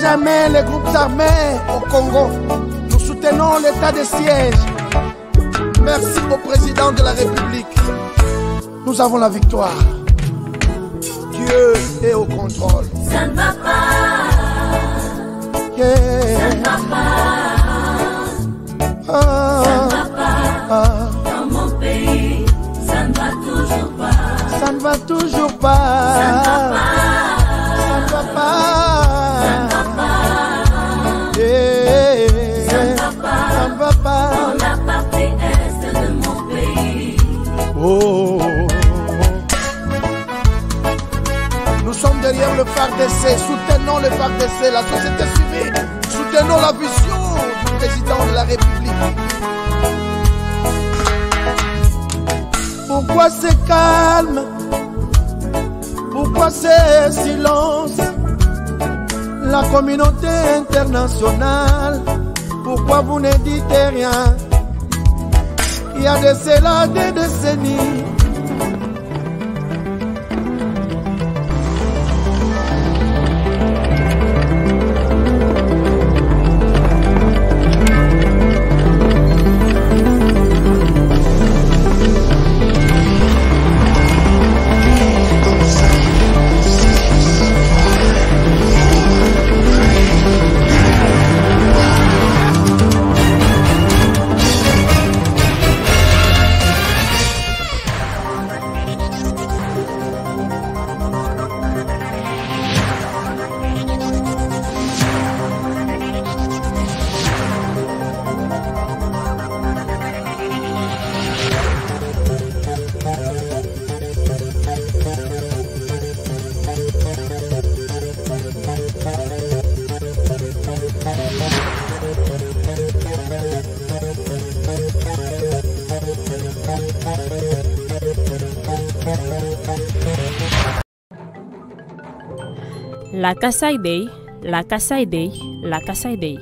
jamais les groupes armés au Congo. Nous soutenons l'état de siège. Merci au président de la République. Nous avons la victoire. Dieu est au contrôle. Ça ne va pas. Yeah. Ça ne va pas. Ça ne va pas. Dans mon pays, ça ne va toujours pas. Ça ne va toujours pas. Ça ne va pas. Ça ne va pas. Ça ne va pas. Yeah. Ça ne va pas. Ça ne va pas. Dans la partie est de mon pays. Oh. Nous sommes derrière le FARDC, soutenons le FARDC, la société civile, soutenons la vision du président de la République. Pourquoi c'est calme? Pourquoi c'est silence? La communauté internationale, pourquoi vous ne dites rien? Il y a de cela des décennies. La Kasai Day, la Kasai Day, la Kasai Day.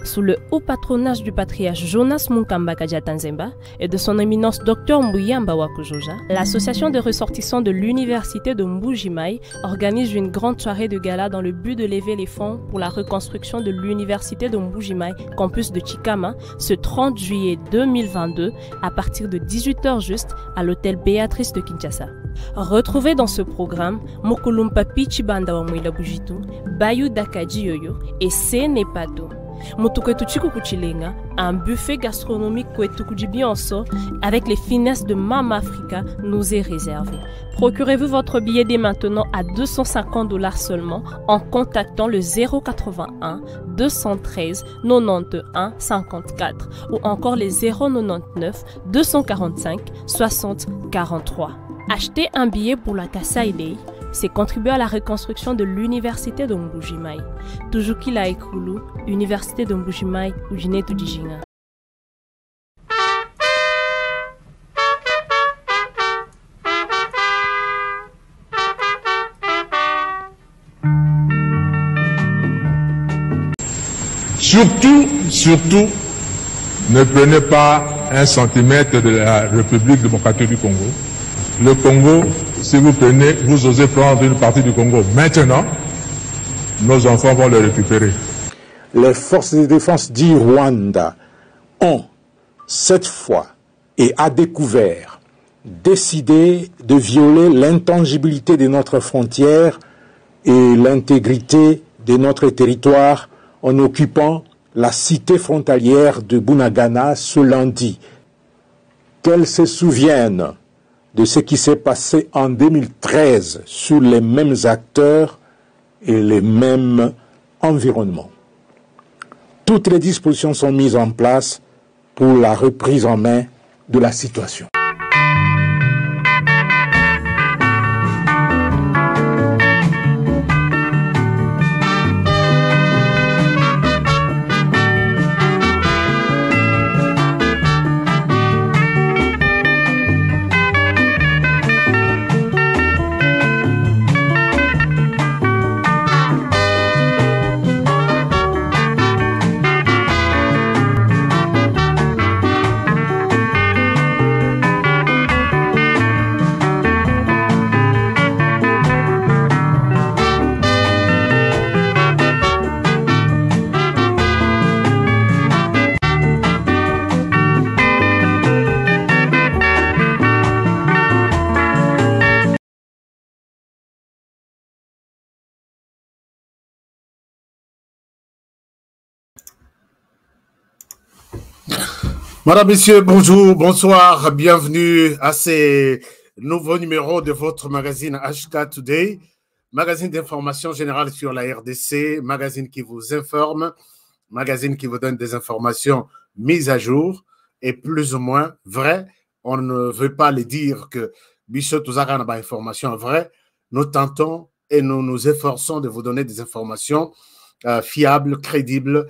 Sous le haut patronage du patriarche Jonas Munkamba Kadiatanzemba et de son éminence Dr Mbuyamba Wakujoja, l'association des ressortissants de l'université de Mbuji-Mayi organise une grande soirée de gala dans le but de lever les fonds pour la reconstruction de l'université de Mbuji-Mayi, campus de Chikama, ce 30 juillet 2022 à partir de 18h juste à l'hôtel Béatrice de Kinshasa. Retrouvez dans ce programme Mokulumpa Pichibanda wa Mwila Bujitu, Bayu Dakaji Yoyo et Senepato. Motukwetu Chiku Kuchilenga, un buffet gastronomique Kwetu Kujibionso avec les finesses de Mama Africa nous est réservé. Procurez-vous votre billet dès maintenant à $250 seulement en contactant le 081 213 91 54 ou encore les 099 245 60 43. Acheter un billet pour la Kasai Day, c'est contribuer à la reconstruction de l'université de Mbuji-Mayi. Tujuki la Ekulu, Université de Mbuji-Mayi, Ujine Tujijinga. Surtout, ne prenez pas un centimètre de la République démocratique du Congo. Le Congo, si vous prenez, vous osez prendre une partie du Congo maintenant, nos enfants vont le récupérer. Les forces de défense du Rwanda ont, cette fois et à découvert, décidé de violer l'intangibilité de notre frontière et l'intégrité de notre territoire en occupant la cité frontalière de Bunagana ce lundi. Qu'elles se souviennent de ce qui s'est passé en 2013 sur les mêmes acteurs et les mêmes environnements. Toutes les dispositions sont mises en place pour la reprise en main de la situation. Madame, Messieurs, bonjour, bonsoir, bienvenue à ces nouveaux numéros de votre magazine HK Today, magazine d'information générale sur la RDC, magazine qui vous informe, magazine qui vous donne des informations mises à jour et plus ou moins vraies. On ne veut pas les dire que Bichot Touzaka n'a pas d'informations vraies. Nous tentons et nous nous efforçons de vous donner des informations fiables, crédibles,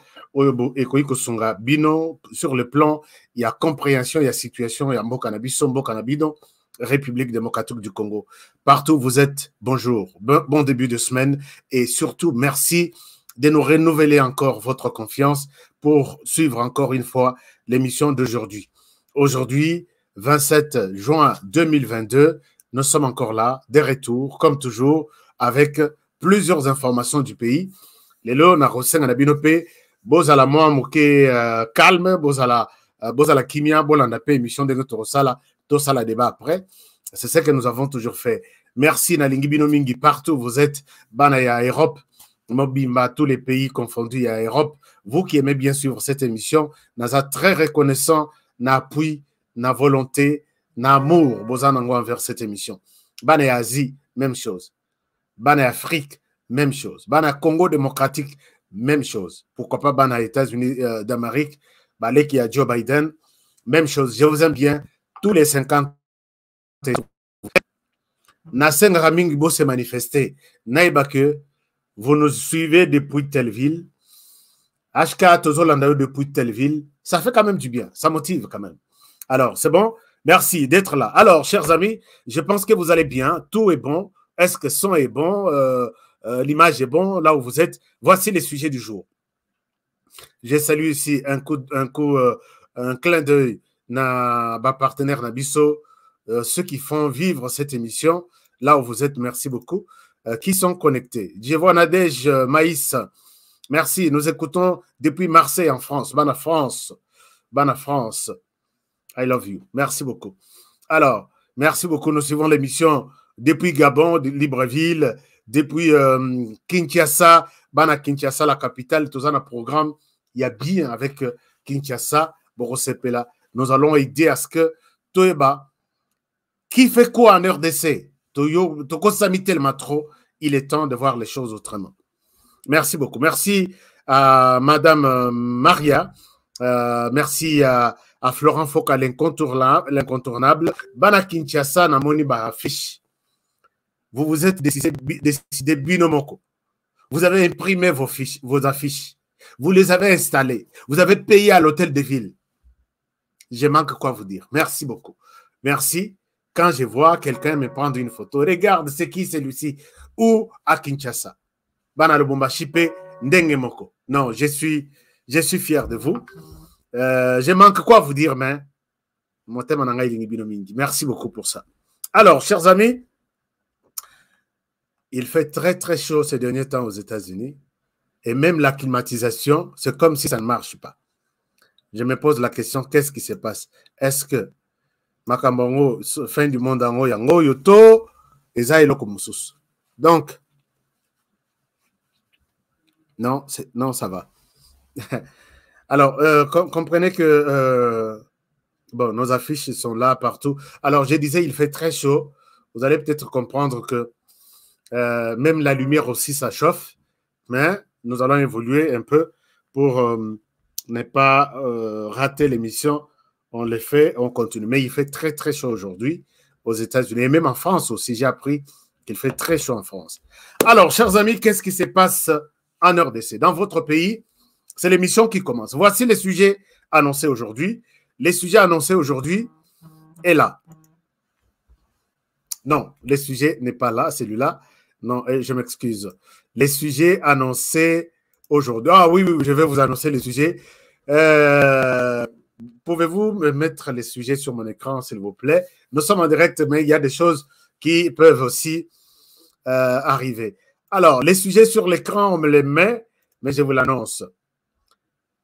bino sur le plan, il y a compréhension, il y a situation, il y a Mbokanabiso, Mbokanabido, République démocratique du Congo. Partout où vous êtes, bonjour, bon début de semaine et surtout merci de nous renouveler encore votre confiance pour suivre encore une fois l'émission d'aujourd'hui. Aujourd'hui, 27 juin 2022, nous sommes encore là, des retours, comme toujours, avec plusieurs informations du pays. Les lots, na rosen na binope, bozala moi moke calme, bozala kimia, bolanda pe émission de notre sala, to sala débat après. C'est ce que nous avons toujours fait. Merci Nalingi Binomingi partout où vous êtes, Banaya Europe, Mobimba, tous les pays confondus à Europe. Vous qui aimez bien suivre cette émission, naza très reconnaissant, na appui, na volonté, na amour, bozanango envers cette émission. Banaya Asie, même chose. Banaya Afrique, même chose. Bana Congo démocratique, même chose. Pourquoi pas Bana États-Unis d'Amérique, Balé qui a Joe Biden, même chose. Je vous aime bien. Tous les 50 Nasen Raming Bo s'est manifesté. Naïba que vous nous suivez depuis telle ville. HK Tozolandayo depuis telle ville. Ça fait quand même du bien. Ça motive quand même. Alors, c'est bon? Merci d'être là. Alors, chers amis, je pense que vous allez bien. Tout est bon. Est-ce que le son est bon? L'image est bon là où vous êtes. Voici les sujets du jour. Je salue ici un clin d'œil à ma partenaire Nabiso, ceux qui font vivre cette émission là où vous êtes. Merci beaucoup. Qui sont connectés. Djevo Nadej Maïs, merci. Nous écoutons depuis Marseille en France. Bana France. Bana France. I love you. Merci beaucoup. Alors, merci beaucoup. Nous suivons l'émission depuis Gabon, de Libreville. Depuis Kinshasa, Bana Kinshasa, la capitale, tout ça, un programme, il y a bien avec Kinshasa, Borosepela. Nous allons aider à ce que Toeba, qui fait quoi en RDC, il est temps de voir les choses autrement. Merci beaucoup. Merci à Madame Maria. Merci à Florent Foka, l'incontournable. Bana Kinshasa, Namoni Barafiche. Vous vous êtes décidé binomoko. Vous avez imprimé vos affiches. Vous les avez installées. Vous avez payé à l'hôtel de ville. Je manque quoi vous dire. Merci beaucoup. Merci. Quand je vois quelqu'un me prendre une photo, regarde, c'est qui celui-ci? Ou à Kinshasa. Bana Lubumba Chipe, Ndenge Moko. Non, je suis fier de vous. Je manque quoi vous dire, mais merci beaucoup pour ça. Alors, chers amis, il fait très très chaud ces derniers temps aux États-Unis et même la climatisation, c'est comme si ça ne marche pas. Je me pose la question, qu'est-ce qui se passe? Est-ce que Makambongo, fin du monde en haut, yango yoto, donc, non, ça va. Alors, comprenez que bon, nos affiches sont là partout. Alors, je disais, il fait très chaud. Vous allez peut-être comprendre que même la lumière aussi, ça chauffe. Mais nous allons évoluer un peu pour ne pas rater l'émission. On le fait, on continue. Mais il fait très, très chaud aujourd'hui aux États-Unis. Et même en France aussi, j'ai appris qu'il fait très chaud en France. Alors, chers amis, qu'est-ce qui se passe en RDC? Dans votre pays, c'est l'émission qui commence. Voici les sujets annoncés aujourd'hui. Les sujets annoncés aujourd'hui est là. Non, le sujet n'est pas là, celui-là. Non, je m'excuse. Les sujets annoncés aujourd'hui. Ah oui, je vais vous annoncer les sujets. Pouvez-vous me mettre les sujets sur mon écran, s'il vous plaît? Nous sommes en direct, mais il y a des choses qui peuvent aussi arriver. Alors, les sujets sur l'écran, on me les met, mais je vous l'annonce.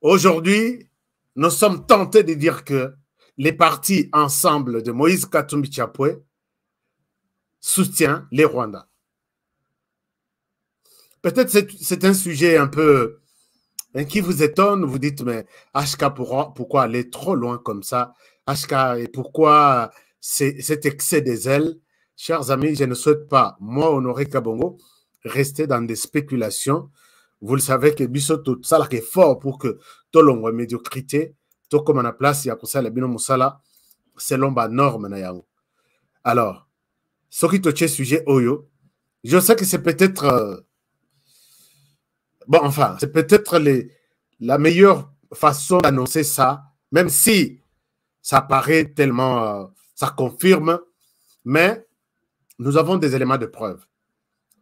Aujourd'hui, nous sommes tentés de dire que les partis ensemble de Moïse Katumbi Chapwe soutient les Rwandais. Peut-être c'est un sujet un peu hein, qui vous étonne, vous dites, mais HK, pourquoi aller trop loin comme ça? HK, et pourquoi cet excès des ailes? Chers amis, je ne souhaite pas, moi, Honoré Kabongo, rester dans des spéculations. Vous le savez que Bisso tout ça est fort pour que tout le monde médiocrité, tout comme on a place, il y a ça le bino musala selon la norme na yango. Alors, ce qui touche sujet Oyo, je sais que c'est peut-être bon, enfin, c'est peut-être la meilleure façon d'annoncer ça, même si ça paraît tellement, ça confirme, mais nous avons des éléments de preuve.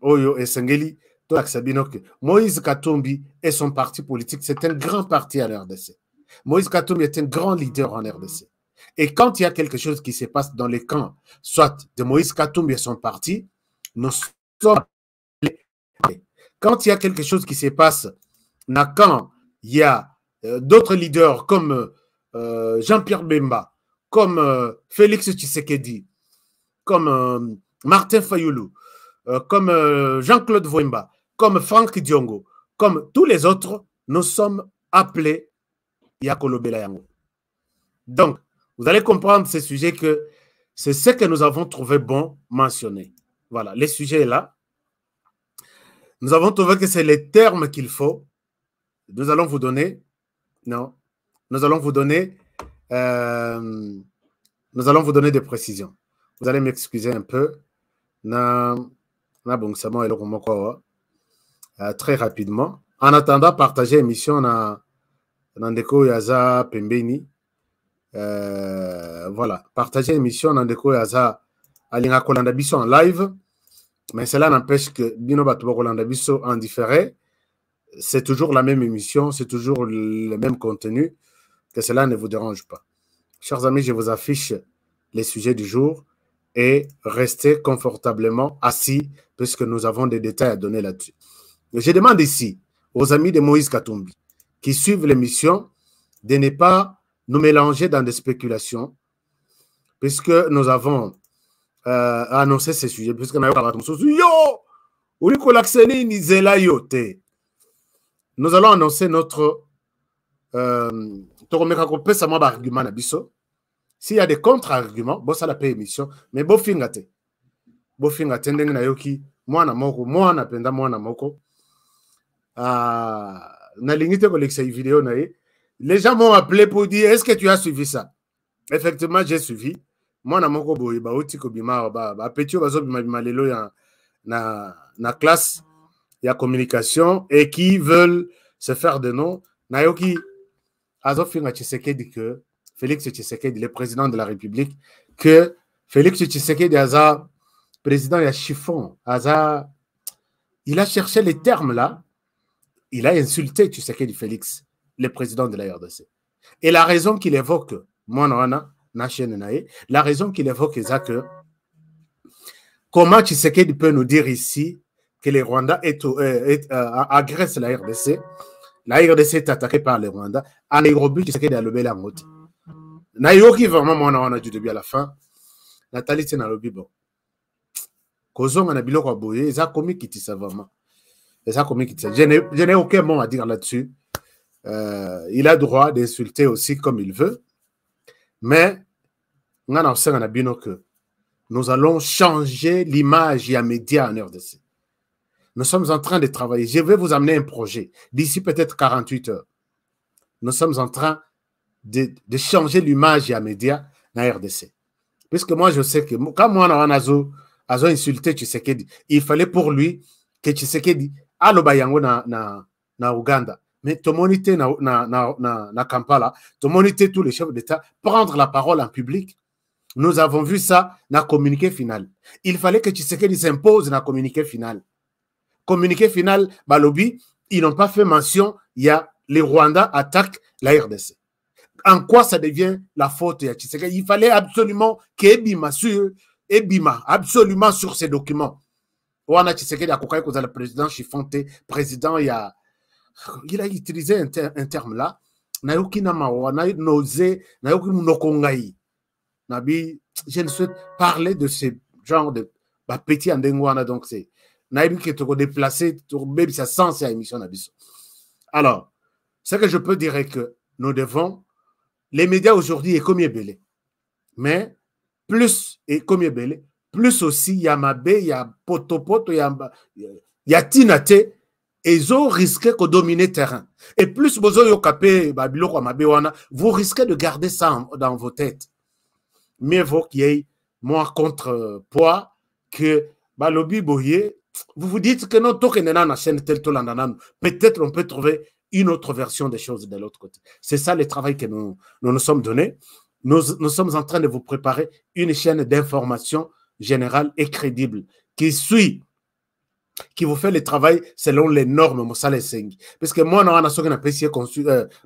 Oyo et Sengeli, Moïse Katumbi et son parti politique, c'est un grand parti en RDC. Moïse Katumbi est un grand leader en RDC. Et quand il y a quelque chose qui se passe dans les camps, soit de Moïse Katumbi et son parti, nous sommes... Quand il y a quelque chose qui se passe quand il y a d'autres leaders comme Jean-Pierre Bemba, comme Félix Tshisekedi, comme Martin Fayoulou, comme Jean-Claude Voimba, comme Franck Diongo, comme tous les autres, nous sommes appelés Yakolobela Yango. Donc, vous allez comprendre ce sujet que c'est ce que nous avons trouvé bon mentionner. Voilà, les sujets là. Nous avons trouvé que c'est les termes qu'il faut. Nous allons vous donner, non, nous allons vous donner des précisions. Vous allez m'excuser un peu. Très rapidement. En attendant, partagez l'émission dans Ndeko Yaza Pembeni. Voilà, partagez l'émission dans Ndeko Yaza Alinga Kolanda Biso en live. Mais cela n'empêche que Bino Batuba Kolanda Biso en différé. C'est toujours la même émission, c'est toujours le même contenu. Que cela ne vous dérange pas. Chers amis, je vous affiche les sujets du jour. Et restez confortablement assis puisque nous avons des détails à donner là-dessus. Je demande ici aux amis de Moïse Katumbi qui suivent l'émission de ne pas nous mélanger dans des spéculations puisque nous avons annoncé ces sujets. Puisque nous allons annoncer notre argument. S'il y a des contre-arguments, bon, ça la paye émission, mais bon, fingate. Bon, fingate, ndenge na yoki, moi na penda, moi na moko. Na lingite koleksa vidéo na ye. Les gens m'ont appelé pour dire, est-ce que tu as suivi ça? Effectivement, j'ai suivi. Moi na moko boye, ba oti ko bima, ba petio bazo bima lelo ya na classe, ya communication, et qui veulent se faire de nom. Na yoki, azo finga Tshisekedi que Félix Tshisekedi, le président de la République, que Félix Tshisekedi, président de chiffon, il a cherché les termes là, il a insulté Tshisekedi Félix, le président de la RDC. Et la raison qu'il évoque, la raison qu'il évoque est que comment Tshisekedi peut nous dire ici que les Rwandais agressent la RDC. La RDC est attaquée par les Rwandais. En Nairobi, Tshisekedi a levé la motte. Nayoki vraiment on a du début à la fin. Nathalie tient dans le bibo. Kozong na biloko boye, ça comique qui ça vraiment. Ça comique qui ça. Je n'ai aucun mot à dire là-dessus. Il a droit d'insulter aussi comme il veut. Mais on a bien que nous allons changer l'image et les médias en RDC. Nous sommes en train de travailler. Je vais vous amener un projet d'ici peut-être 48 heures. Nous sommes en train de changer l'image et les médias dans la RDC. Puisque moi, je sais que quand moi, on a insulté Tshisekedi, il fallait pour lui que Tshisekedi alo bayango na Ouganda. Mais tout le monde était na Kampala, tout le monde était tous les chefs d'État prendre la parole en public. Nous avons vu ça dans le communiqué final. Il fallait que Tshisekedi s'impose dans le communiqué final. Communiqué final, Balobi, ils n'ont pas fait mention, il y a les Rwandais attaquent la RDC. En quoi ça devient la faute de Tshisekedi? Il fallait absolument qu'Ebima absolument sur ces documents. Ouana Tshisekedi a coupé le président Chifonte, président, il a utilisé un terme là. Nayoki Namawa, Nayoki Nokongai. Nabi, je ne souhaite parler de ce genre de petit andengwana, donc c'est Nayoki qui est déplacé, même ça sens à l'émission Nabiso. Alors, Ce que je peux dire est que nous devons, les médias aujourd'hui est comme belé, mais plus et comme belé, plus aussi il y a Mabé, il y a Potopoto, il y a Tinate, et ils ont risqué de dominer le terrain. Et plus vous risquez de garder ça dans vos têtes. Mieux vaut qu'il y ait moins contre-poids que Balobi Boye. Vous vous dites que non, peut-être on peut trouver une autre version des choses de l'autre côté. C'est ça le travail que nous sommes donnés. Nous sommes en train de vous préparer une chaîne d'information générale et crédible qui suit, qui vous fait le travail selon les normes Moussala Sengi. Parce que moi, on a ce qu'on appelle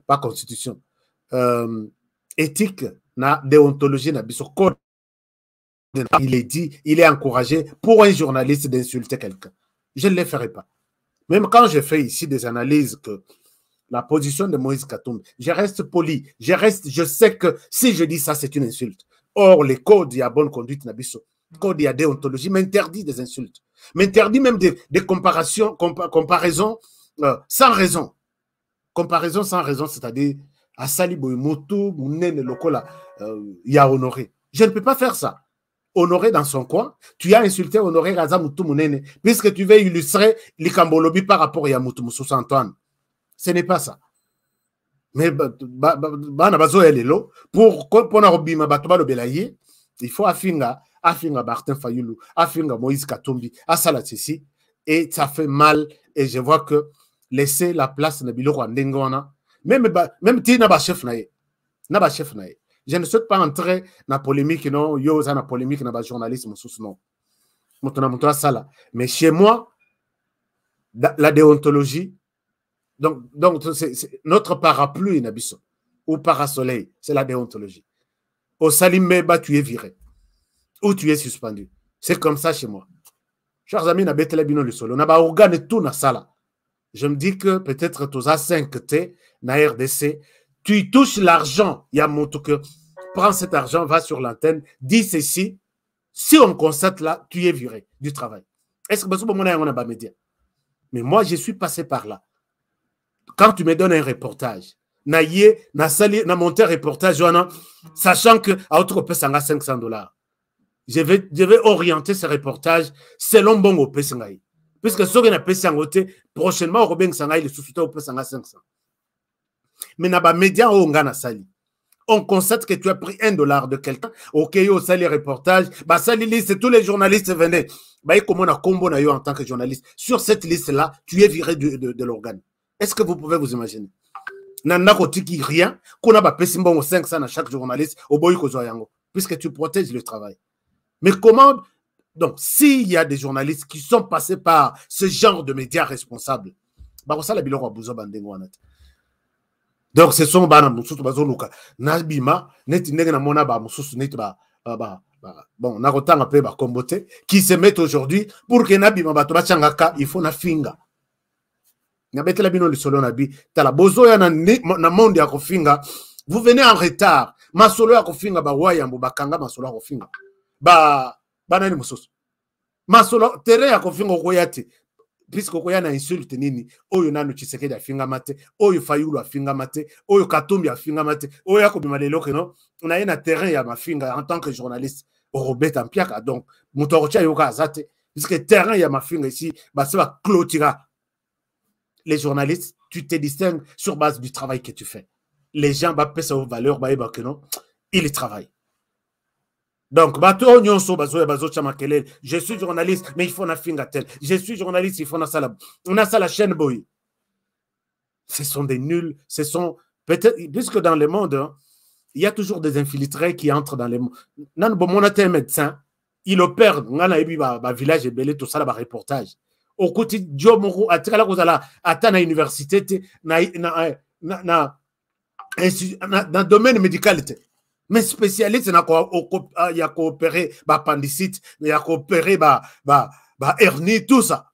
pas constitution, éthique, déontologie, code. Il est dit, il est encouragé pour un journaliste d'insulter quelqu'un. Je ne le ferai pas. Même quand je fais ici des analyses que la position de Moïse Katumbi, je reste poli, je sais que si je dis ça, c'est une insulte. Or, les codes, il y a bonne conduite, Nabiso. Code, il y a déontologie, m'interdit des insultes. M'interdit même des comparaisons sans raison. Comparaison sans raison, c'est-à-dire, à Sali Boymoto, Mounene Lokola, il y a Honoré. Je ne peux pas faire ça. Honoré dans son coin, tu as insulté Honoré Raza Moutou Mounene, puisque tu veux illustrer l'Ikambolobi par rapport à Moutou Moussous Antoine. Ce n'est pas ça. Mais il faut Afinga Martin Fayoulou, Afinga Moïse Katumbi, Asala Tsisi, et ça fait mal. Et je vois que laisser la place na biloko ndengona, même ti na ba chef nae. Je ne souhaite pas entrer dans la polémique, non, yo za na polémique na ba journalisme sous non. Mais chez moi, la déontologie, donc c'est notre parapluie Nabiso, ou parasoleil, c'est la déontologie. Au Salimeba, tu es viré, ou tu es suspendu. C'est comme ça chez moi. Chers amis, na betele bino le solo, na ba organe tout na sala. Je me dis que peut-être tous à 5T, na RDC, tu touches l'argent, il y a mon tout que prends cet argent, va sur l'antenne, dis ceci. Si on constate là, tu es viré du travail. Est-ce que on a pas média? Mais moi, je suis passé par là. Quand tu me donnes un reportage, na monté un reportage, sachant que à autre peu, ça a $500. Je vais orienter ce reportage selon bon au Pessangaï. Puisque ce qu'on a Pessangoté, prochainement, au Robin Sangaï, le sous-souté au Pessanga 500. Mais na ba média au ngana sali. On constate que tu as pris $1 de quelqu'un. Ok, au sali reportage. Bah, sali liste, tous les journalistes venaient. Bah, comment on a combo na yo en tant que journaliste. Sur cette liste-là, tu es viré de l'organe. Est-ce que vous pouvez vous imaginer? Nanda kotiki rien. Qu'on a ba pesimbongo 500 à chaque journaliste. Au boy kozo yango. Puisque tu protèges le travail. Mais comment? Donc, s'il y a des journalistes qui sont passés par ce genre de médias responsables, bah, ça la biloko abuzo bandengo anat. Donc, ce sont bana mususu bazoluka nabima neti ndenge na mona ba mususu neti bon na kotanga pe ba kombote qui se mettent aujourd'hui pour que nabima bato bachangaka il faut na finga na betela bino le solo nabi tala bozo ya na monde ya kofinga vous venez en retard masolo ya kofinga ba wayambo bakanga masolo ya kofinga ba nani mususu masolo tere ya kofinga koyate puisque koya na insulte nini oyo nanu Tshisekedi afinga mate oyo Fayulu afinga mate oyo Katumbi afinga mate oyo akobima lelo keno na ye na terrain ya mafinga en tant que journaliste Robert Mpiaka donc mutorocha yoka azate puisque terrain ya mafinga ici ba se va clôturer les journalistes tu te distingues sur base du travail que tu fais les gens ba pesa aux valeurs ba eba keno il travaille. Donc, je suis journaliste, mais il faut na finga tel. Je suis journaliste, il faut na sala. On a ça la chaîne boy. Ce sont des nuls. Ce sont peut-être, puisque dans le monde, hein, il y a toujours des infiltrés qui entrent dans les mondes. Non, bon, mon un médecin, il opère. On a eu un village et belé tout ça là, reportage. Au côté Joe Moro, à Tirala Kozala, à Tana Université, dans le domaine médical. Mais spécialiste, il y a coopéré appendicite, il y a coopéré hernie, tout ça.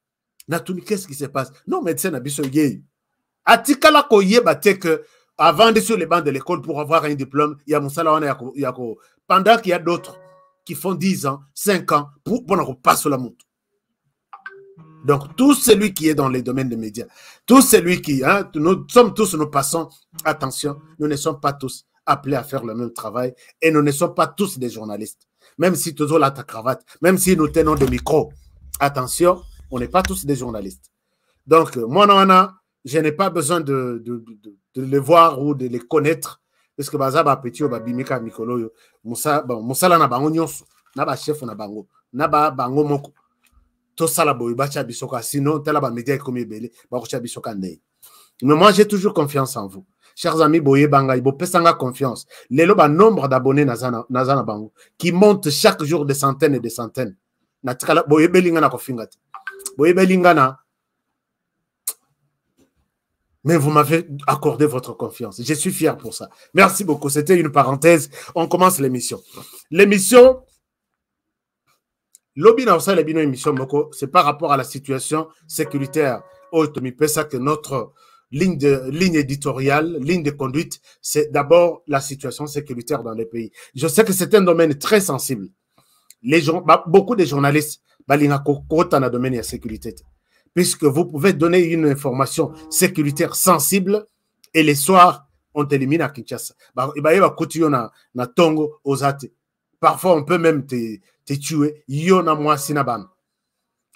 Qu'est-ce qui se passe? Non, médecin n'a pas de Atikala koye bate que avant de sur les bancs de l'école pour avoir un diplôme, il y a pendant qu'il y a d'autres qui font 10 ans, 5 ans pour ne pas sur la montre. Donc, tout celui qui est dans les domaines des médias, tout celui qui, hein, nous sommes tous, nous passons, attention, nous ne sommes pas tous appelés à faire le même travail et nous ne sommes pas tous des journalistes. Même si toujours là ta cravate, même si nous tenons des micros, attention, on n'est pas tous des journalistes. Donc, moi, non, je n'ai pas besoin de les voir ou de les connaître parce que bazaba petit ou babimika mikolo musa musala na bango nyonso na ba chef na bango na ba bango moko to sala boy bacha bisoka sinon tela ba média comme belé ba kocha bisoka ndey. Mais moi j'ai toujours confiance en vous. Chers amis boye banga ibo pesanga confiance. Lelo ba nombre d'abonnés nazana bango qui monte chaque jour des centaines et des centaines. Na tikala boye belinga na kofingati. Boye belinga na. Mais vous m'avez accordé votre confiance. Je suis fier pour ça. Merci beaucoup. C'était une parenthèse. On commence l'émission. L'émission, c'est par rapport à la situation sécuritaire. Que notre ligne éditoriale, ligne de conduite, c'est d'abord la situation sécuritaire dans les pays. Je sais que c'est un domaine très sensible. Les gens, beaucoup de journalistes, dans le domaine de la sécurité. Puisque vous pouvez donner une information sécuritaire sensible et les soirs, on t'élimine à Kinshasa. Parfois, on peut même te tuer.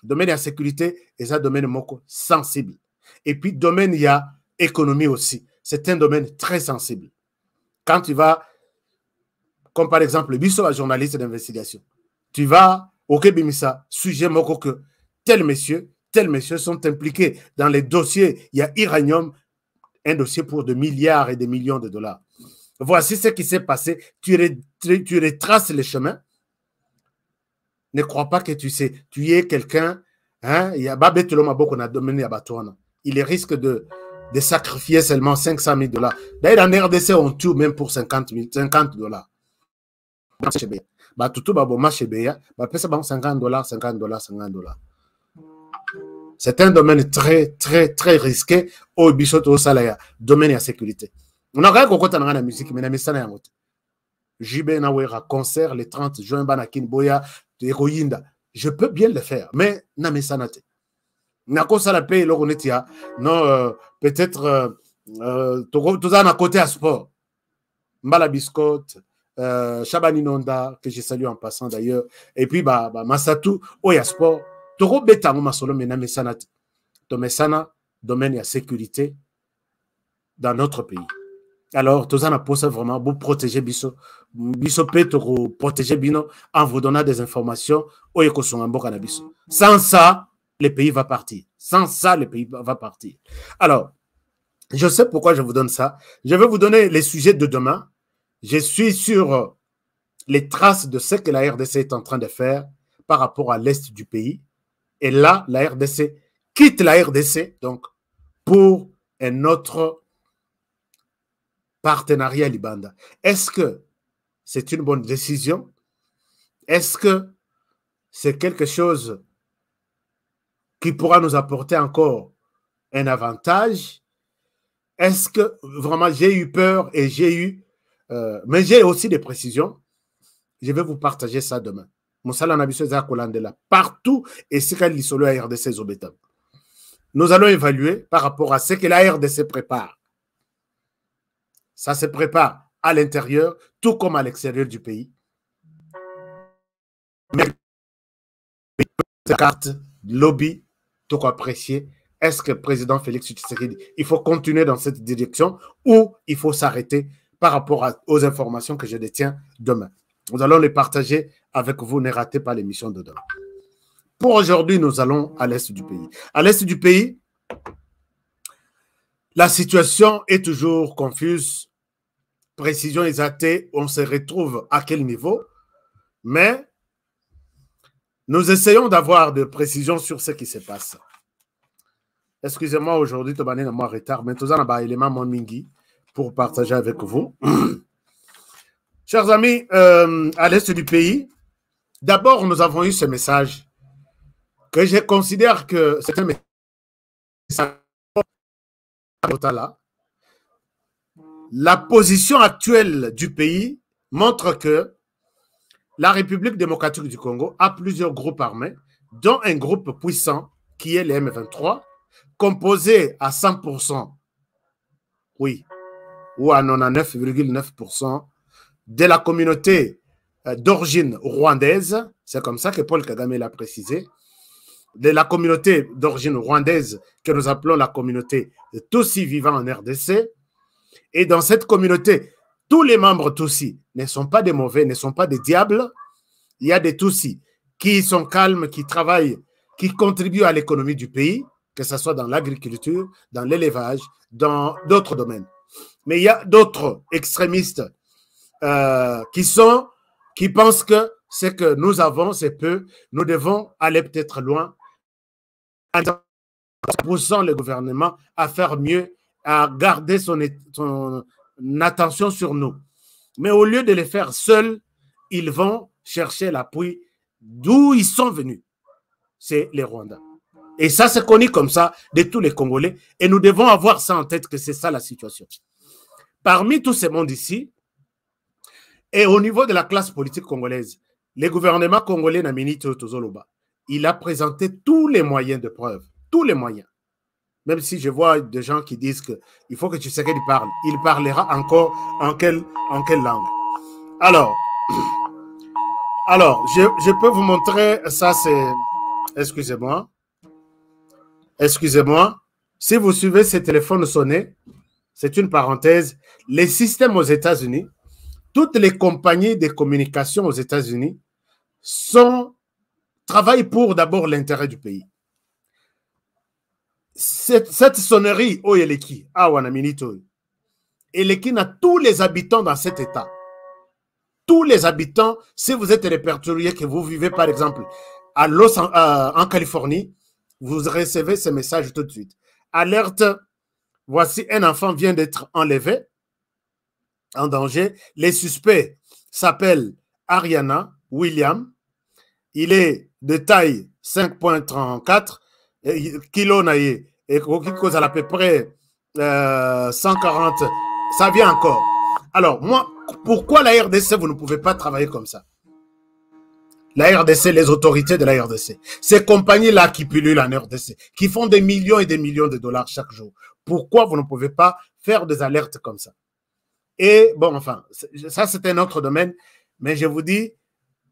Domaine de la sécurité, c'est un domaine sensible. Et puis, domaine, il y a économie aussi. C'est un domaine très sensible. Quand tu vas, comme par exemple, le journaliste d'investigation, tu vas au Kébimissa, sujet moko que tel monsieur sont impliqués dans les dossiers. Il y a Iranium, un dossier pour de milliards et des millions de dollars. Voici ce qui s'est passé. Tu retraces les chemins. Ne crois pas que tu sais. Tu es quelqu'un. Hein, il risque de sacrifier seulement 500 000 dollars. D'ailleurs, en RDC, on tue même pour 50 dollars. Tout c'est un domaine très, très, très risqué au Bissoto Salaya, domaine de sécurité. On a rien qu'on compte dans la musique, mais on a JB Nawera, concert le 30 juin, Banakin Boya, Héroïnda. Je peux bien le faire, mais n'a sanate. N'a pas ça la paye, l'oronetia. Non, peut-être, tout ça à côté à sport. Mbala Biscotte, Chabani Nonda, que je salue en passant d'ailleurs, et puis, Massatou, Oya Sport. Toro beta ngoma solo mena mesana to mesana domaine de sécurité dans notre pays. Alors tous en apporte vraiment pour protéger biso peut protéger bino en vous donnant des informations au ekosongambo cannabis. Sans ça, le pays va partir. Sans ça, le pays va partir. Alors, je sais pourquoi je vous donne ça. Je vais vous donner les sujets de demain. Je suis sur les traces de ce que la RDC est en train de faire par rapport à l'est du pays. Et là, la RDC quitte la RDC donc, pour un autre partenariat Libanda. Est-ce que c'est une bonne décision? Est-ce que c'est quelque chose qui pourra nous apporter encore un avantage? Est-ce que vraiment j'ai eu peur et mais j'ai aussi des précisions. Je vais vous partager ça demain. Partout et ce qu'elle dit sur la RDC Zobetam. Nous allons évaluer par rapport à ce que la RDC prépare. Ça se prépare à l'intérieur, tout comme à l'extérieur du pays. Mais carte, lobby, tout apprécier. Est-ce que le président Félix Tshisekedi, il faut continuer dans cette direction ou il faut s'arrêter par rapport aux informations que je détiens demain? Nous allons les partager avec vous. Ne ratez pas l'émission de demain. Pour aujourd'hui, nous allons à l'est du pays. À l'est du pays, la situation est toujours confuse. Précision exagérée, on se retrouve à quel niveau? Mais nous essayons d'avoir de précisions sur ce qui se passe. Excusez-moi, aujourd'hui, je suis en retard, mais tout ça, un élément mingi pour partager avec vous. Chers amis, à l'est du pays, d'abord, nous avons eu ce message que je considère que c'est un message total. La position actuelle du pays montre que la République démocratique du Congo a plusieurs groupes armés, dont un groupe puissant qui est le M23, composé à 100%, oui, ou à 99,9% de la communauté d'origine rwandaise, c'est comme ça que Paul Kagame l'a précisé, de la communauté d'origine rwandaise que nous appelons la communauté de Tutsi vivant en RDC. Et dans cette communauté, tous les membres Tutsi ne sont pas des mauvais, ne sont pas des diables. Il y a des Tutsi qui sont calmes, qui travaillent, qui contribuent à l'économie du pays, que ce soit dans l'agriculture, dans l'élevage, dans d'autres domaines. Mais il y a d'autres extrémistes qui pensent que ce que nous avons, c'est peu. Nous devons aller peut-être loin en poussant le gouvernement à faire mieux, à garder son attention sur nous. Mais au lieu de le faire seuls, ils vont chercher l'appui d'où ils sont venus. C'est les Rwandais. Et ça, c'est connu comme ça de tous les Congolais. Et nous devons avoir ça en tête que c'est ça la situation. Parmi tous ces mondes ici, et au niveau de la classe politique congolaise, le gouvernement congolais Namini Tozoloba, il a présenté tous les moyens de preuve, tous les moyens. Même si je vois des gens qui disent qu'il faut que Tshisekedi parle, il parlera encore en quelle langue. Alors, je peux vous montrer, ça c'est, excusez-moi, si vous suivez ces téléphones sonnés, c'est une parenthèse, les systèmes aux États-Unis, toutes les compagnies de communication aux États-Unis travaillent pour d'abord l'intérêt du pays. Cette sonnerie, Oyeleki, Awanaminito, Eleki n'a tous les habitants dans cet État. Tous les habitants, si vous êtes répertorié, que vous vivez par exemple en Californie, vous recevez ce message tout de suite. Alerte, voici un enfant vient d'être enlevé, en danger. Les suspects s'appellent Ariana William. Il est de taille 5,34 kilo naïe et qui cause à peu près 140. Ça vient encore. Alors, moi, pourquoi la RDC, vous ne pouvez pas travailler comme ça? La RDC, les autorités de la RDC, ces compagnies-là qui pullulent en RDC, qui font des millions et des millions de dollars chaque jour, pourquoi vous ne pouvez pas faire des alertes comme ça? Et bon, enfin, ça c'est un autre domaine, mais je vous dis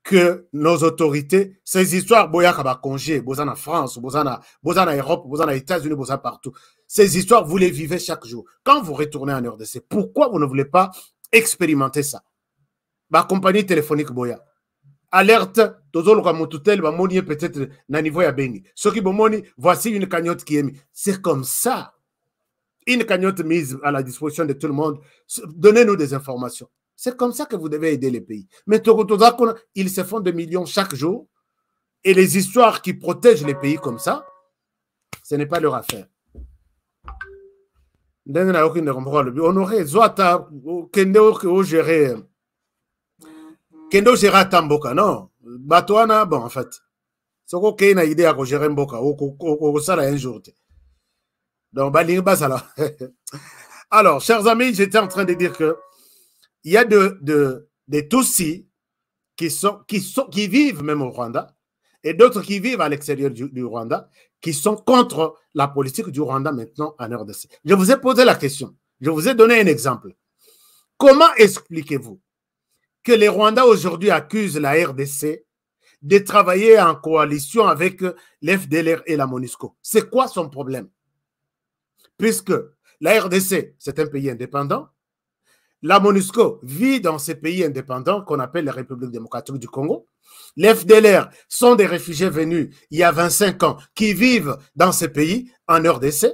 que nos autorités, ces histoires, Boyaka congé, Bozana France, Bozana Europe, Bozana États-Unis, Bozana partout, ces histoires, vous les vivez chaque jour. Quand vous retournez en RDC, pourquoi vous ne voulez pas expérimenter ça? Ma compagnie téléphonique Boya, alerte, peut-être na niveau ya Beni. Ce qui bomoni, voici une cagnotte qui est mise. C'est comme ça. Une cagnotte mise à la disposition de tout le monde. Donnez-nous des informations. C'est comme ça que vous devez aider les pays. Mais ils se font des millions chaque jour. Et les histoires qui protègent les pays comme ça, ce n'est pas leur affaire. On aurait Zoata, Kendo gérer. Kendo gérer Tamboka, non. Batouana, bon, en fait. C'est qu'il y a une idée à gérer Mboka, ou ça un jour. Donc, alors, chers amis, j'étais en train de dire que il y a des Tutsis qui vivent même au Rwanda et d'autres qui vivent à l'extérieur du Rwanda qui sont contre la politique du Rwanda maintenant en RDC. Je vous ai posé la question. Je vous ai donné un exemple. Comment expliquez-vous que les Rwandais aujourd'hui accusent la RDC de travailler en coalition avec l'FDLR et la MONUSCO? C'est quoi son problème? Puisque la RDC, c'est un pays indépendant, la MONUSCO vit dans ces pays indépendants qu'on appelle les Républiques démocratiques du Congo. Les FDLR sont des réfugiés venus il y a 25 ans qui vivent dans ces pays en RDC.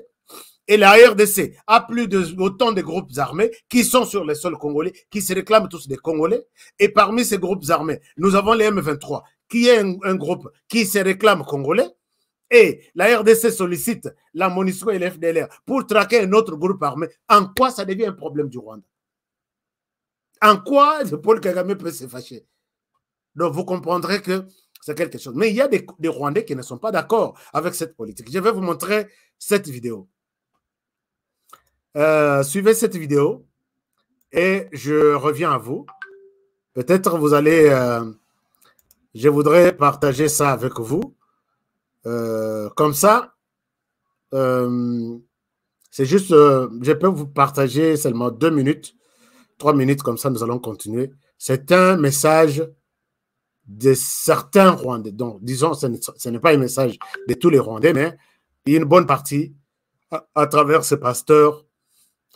Et la RDC a plus autant de groupes armés qui sont sur le sol congolais, qui se réclament tous des Congolais. Et parmi ces groupes armés, nous avons les M23, qui est un groupe qui se réclame congolais. Et la RDC sollicite la MONUSCO et l'FDLR pour traquer un autre groupe armé. En quoi ça devient un problème du Rwanda? En quoi Paul Kagame peut se fâcher? Donc vous comprendrez que c'est quelque chose. Mais il y a des Rwandais qui ne sont pas d'accord avec cette politique. Je vais vous montrer cette vidéo. Suivez cette vidéo et je reviens à vous. Peut-être vous allez... je voudrais partager ça avec vous. Comme ça, c'est juste, je peux vous partager seulement 2 minutes, 3 minutes, comme ça nous allons continuer. C'est un message de certains Rwandais. Donc, disons, ce n'est pas un message de tous les Rwandais, mais une bonne partie à travers ce pasteur.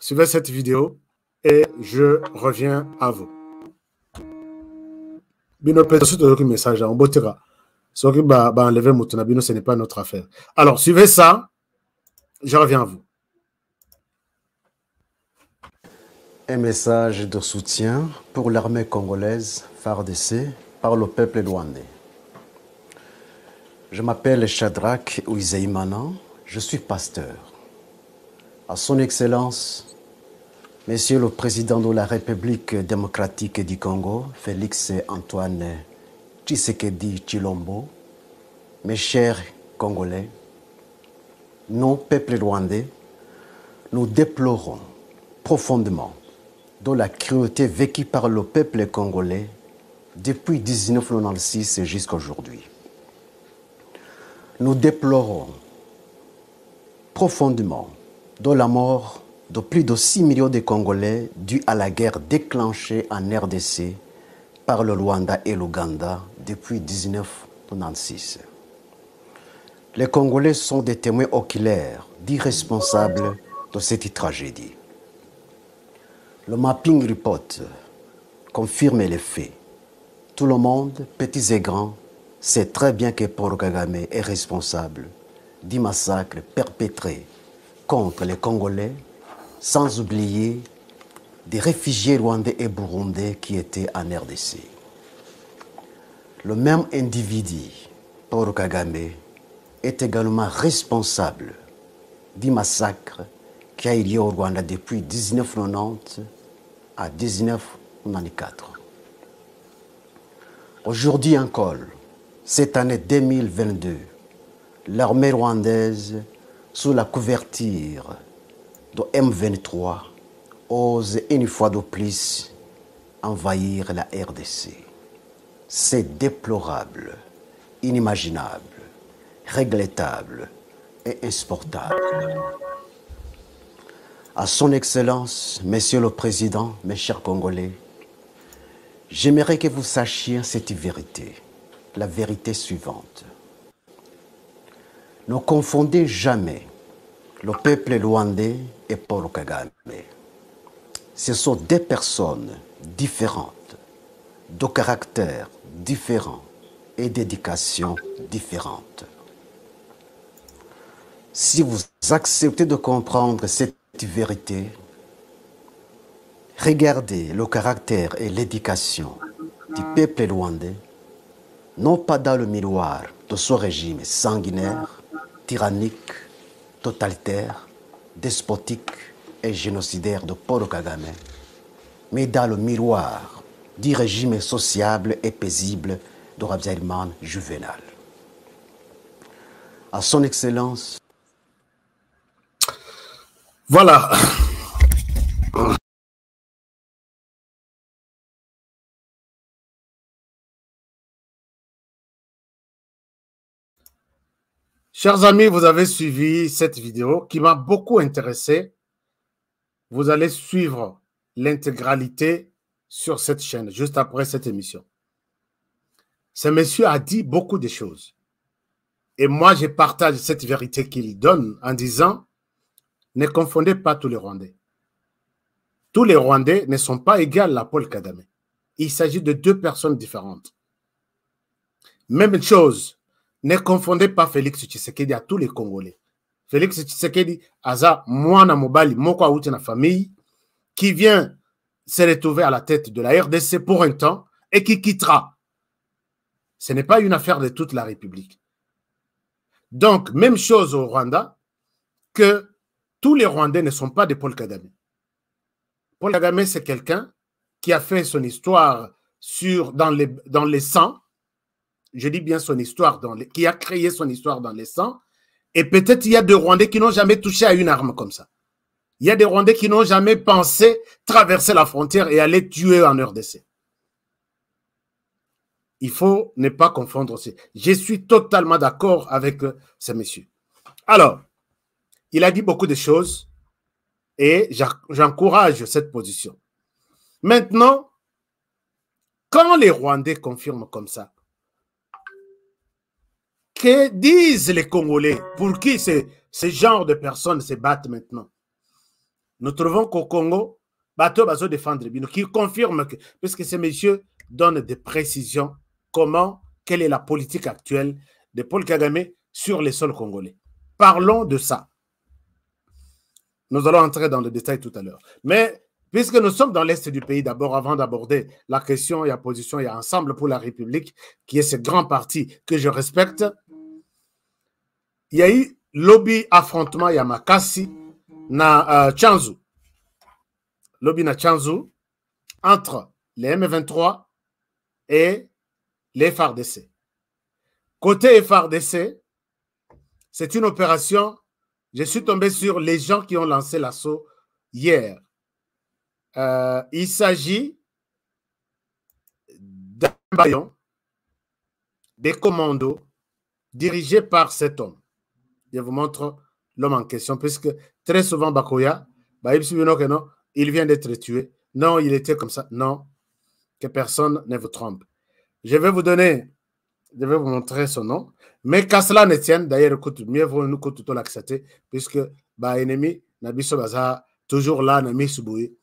Suivez cette vidéo et je reviens à vous. Bino peut être un message en botera. Ce qui va enlever Moutona Bino, ce n'est pas notre affaire. Alors, suivez ça, je reviens à vous. Un message de soutien pour l'armée congolaise FARDC par le peuple rwandais. Je m'appelle Shadrach Uizeimana, je suis pasteur. À son Excellence, Monsieur le Président de la République démocratique du Congo, Félix Antoine Tshisekedi Tshilombo, mes chers Congolais, nous, peuple rwandais, nous déplorons profondément de la cruauté vécue par le peuple congolais depuis 1996 jusqu'à aujourd'hui. Nous déplorons profondément de la mort de plus de 6 millions de Congolais due à la guerre déclenchée en RDC par le Rwanda et l'Ouganda depuis 1996. Les Congolais sont des témoins oculaires d'irresponsables de cette tragédie. Le mapping report confirme les faits. Tout le monde, petits et grands, sait très bien que Paul Kagame est responsable du massacre perpétré contre les Congolais, sans oublier des réfugiés rwandais et burundais qui étaient en RDC. Le même individu, Paul Kagame, est également responsable du massacre qui a eu lieu au Rwanda depuis 1990 à 1994. Aujourd'hui encore, cette année 2022, l'armée rwandaise, sous la couverture de M23, ose une fois de plus envahir la RDC. C'est déplorable, inimaginable, regrettable et insupportable. À son Excellence, Monsieur le Président, mes chers Congolais, j'aimerais que vous sachiez cette vérité, la vérité suivante. Ne confondez jamais le peuple rwandais et Paul Kagame. Ce sont deux personnes différentes, de caractères différents et d'éducation différente. Si vous acceptez de comprendre cette vérité, regardez le caractère et l'éducation du peuple rwandais, non pas dans le miroir de ce régime sanguinaire, tyrannique, totalitaire, despotique et génocidaire de Paul Kagame, mais dans le miroir du régime sociable et paisible de Habyarimana Juvenal. À son Excellence. Voilà. Chers amis, vous avez suivi cette vidéo qui m'a beaucoup intéressé. Vous allez suivre l'intégralité sur cette chaîne, juste après cette émission. Ce monsieur a dit beaucoup de choses. Et moi, je partage cette vérité qu'il donne en disant, ne confondez pas tous les Rwandais. Tous les Rwandais ne sont pas égaux à Paul Kagame. Il s'agit de deux personnes différentes. Même chose. Ne confondez pas Félix Tshisekedi à tous les Congolais. Félix Tshisekedi, Aza, Mwana Mobali, Moko Aouti na famille, qui vient se retrouver à la tête de la RDC pour un temps et qui quittera. Ce n'est pas une affaire de toute la République. Donc, même chose au Rwanda, que tous les Rwandais ne sont pas de Paul Kagame. Paul Kagame, c'est quelqu'un qui a fait son histoire dans les sangs. Je dis bien son histoire, qui a créé son histoire dans les sangs. Et peut-être il y a des Rwandais qui n'ont jamais touché à une arme comme ça. Il y a des Rwandais qui n'ont jamais pensé traverser la frontière et aller tuer en RDC. Il faut ne pas confondre aussi. Je suis totalement d'accord avec ces messieurs. Alors, il a dit beaucoup de choses et j'encourage cette position. Maintenant, quand les Rwandais confirment comme ça, que disent les Congolais pour qui ce genre de personnes se battent maintenant? Nous trouvons qu'au Congo, Bateau va se défendre, qui confirme que, puisque ces messieurs donnent des précisions, quelle est la politique actuelle de Paul Kagame sur les sols congolais. Parlons de ça. Nous allons entrer dans le détail tout à l'heure. Mais puisque nous sommes dans l'Est du pays, d'abord, avant d'aborder la question et la position, il y a Ensemble pour la République, qui est ce grand parti que je respecte. Il y a eu lobby affrontement, il y a Makassi, na Tchanzu. Lobby na Tchanzu, entre les M23 et les FARDC. Côté FARDC, c'est une opération. Je suis tombé sur les gens qui ont lancé l'assaut hier. Il s'agit d'un bataillon, des commandos dirigés par cet homme. Je vous montre l'homme en question, puisque très souvent, Bakoya, il vient d'être tué. Non, il était comme ça. Non, que personne ne vous trompe. Je vais vous montrer son nom. Mais qu'à cela ne tienne, d'ailleurs, mieux vaut nous que tout l'accepter, puisque ennemi, Nabiso Baza, toujours là, Nami Suboué,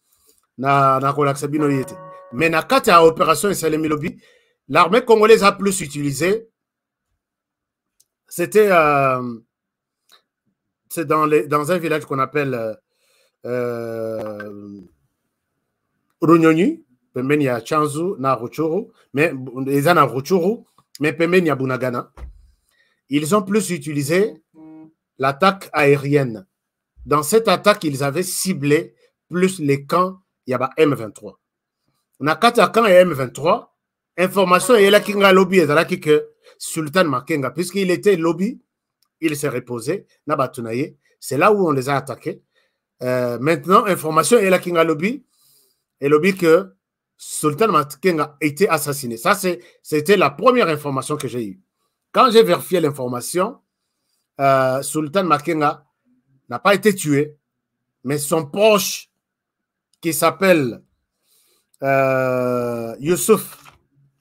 na Kolaksabino Yete. Mais na kata opération Salemi Lobby, l'armée congolaise a plus utilisé. C'était c'est dans un village qu'on appelle Runyonyi, pembeni ya Tchanzu na Ruchuru, mais ils en ont Ruchuru, mais pembeni ya Bunagana. Ils ont plus utilisé l'attaque aérienne. Dans cette attaque, ils avaient ciblé plus les camps, il y a M23. On a 4 camps et M23. Information, il y a kinga lobby, et que Sultan Makenga, puisqu'il était lobby, il s'est reposé, c'est là où on les a attaqués. Maintenant, information, il y a kinga lobby, et lobby que Sultan Makenga a été assassiné. Ça, c'était la première information que j'ai eue. Quand j'ai vérifié l'information, Sultan Makenga n'a pas été tué, mais son proche, qui s'appelle Youssouf,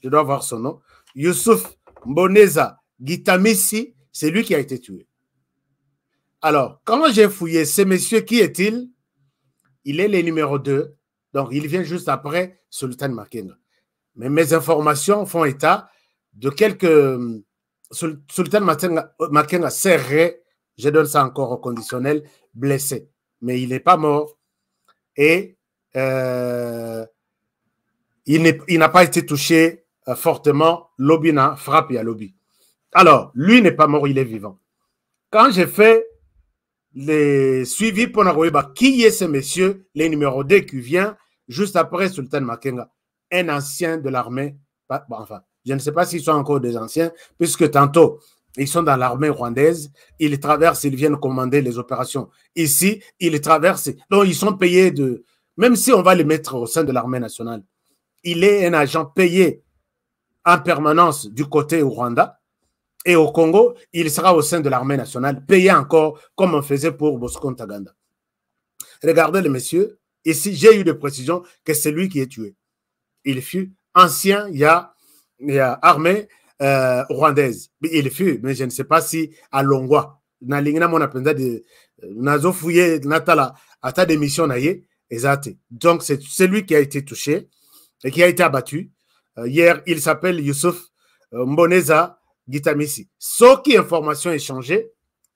je dois voir son nom, Youssouf Mboneza Gitamisi, c'est lui qui a été tué. Alors, quand j'ai fouillé ce monsieur, qui est-il? Il est le numéro 2, donc il vient juste après Sultan Makenga. Mais mes informations font état de quelques... Sultan Makenga serré, je donne ça encore au conditionnel, blessé. Mais il n'est pas mort et il n'a pas été touché fortement. Lobby n'a frappé à Lobby. Alors, lui n'est pas mort, il est vivant. Quand j'ai fait les suivis pour Nagoyeba, qui est ce monsieur, le numéro 2 qui vient juste après Sultan Makenga, un ancien de l'armée, enfin, je ne sais pas s'ils sont encore des anciens, puisque tantôt, ils sont dans l'armée rwandaise, ils traversent, ils viennent commander les opérations. Ici, ils traversent, donc ils sont payés de... Même si on va les mettre au sein de l'armée nationale, il est un agent payé en permanence du côté au Rwanda, et au Congo, il sera au sein de l'armée nationale, payé encore comme on faisait pour Bosco Ntaganda. Regardez les messieurs, ici, j'ai eu des précisions que c'est lui qui est tué. Il fut ancien, il y a armée rwandaise. Il fut, mais je ne sais pas si à Longwa, nazo fouillé natala ata des missions naïe exact. Donc c'est lui qui a été touché et qui a été abattu. Hier, il s'appelle Youssouf Mboneza Gitamisi. Ce qui information échangée,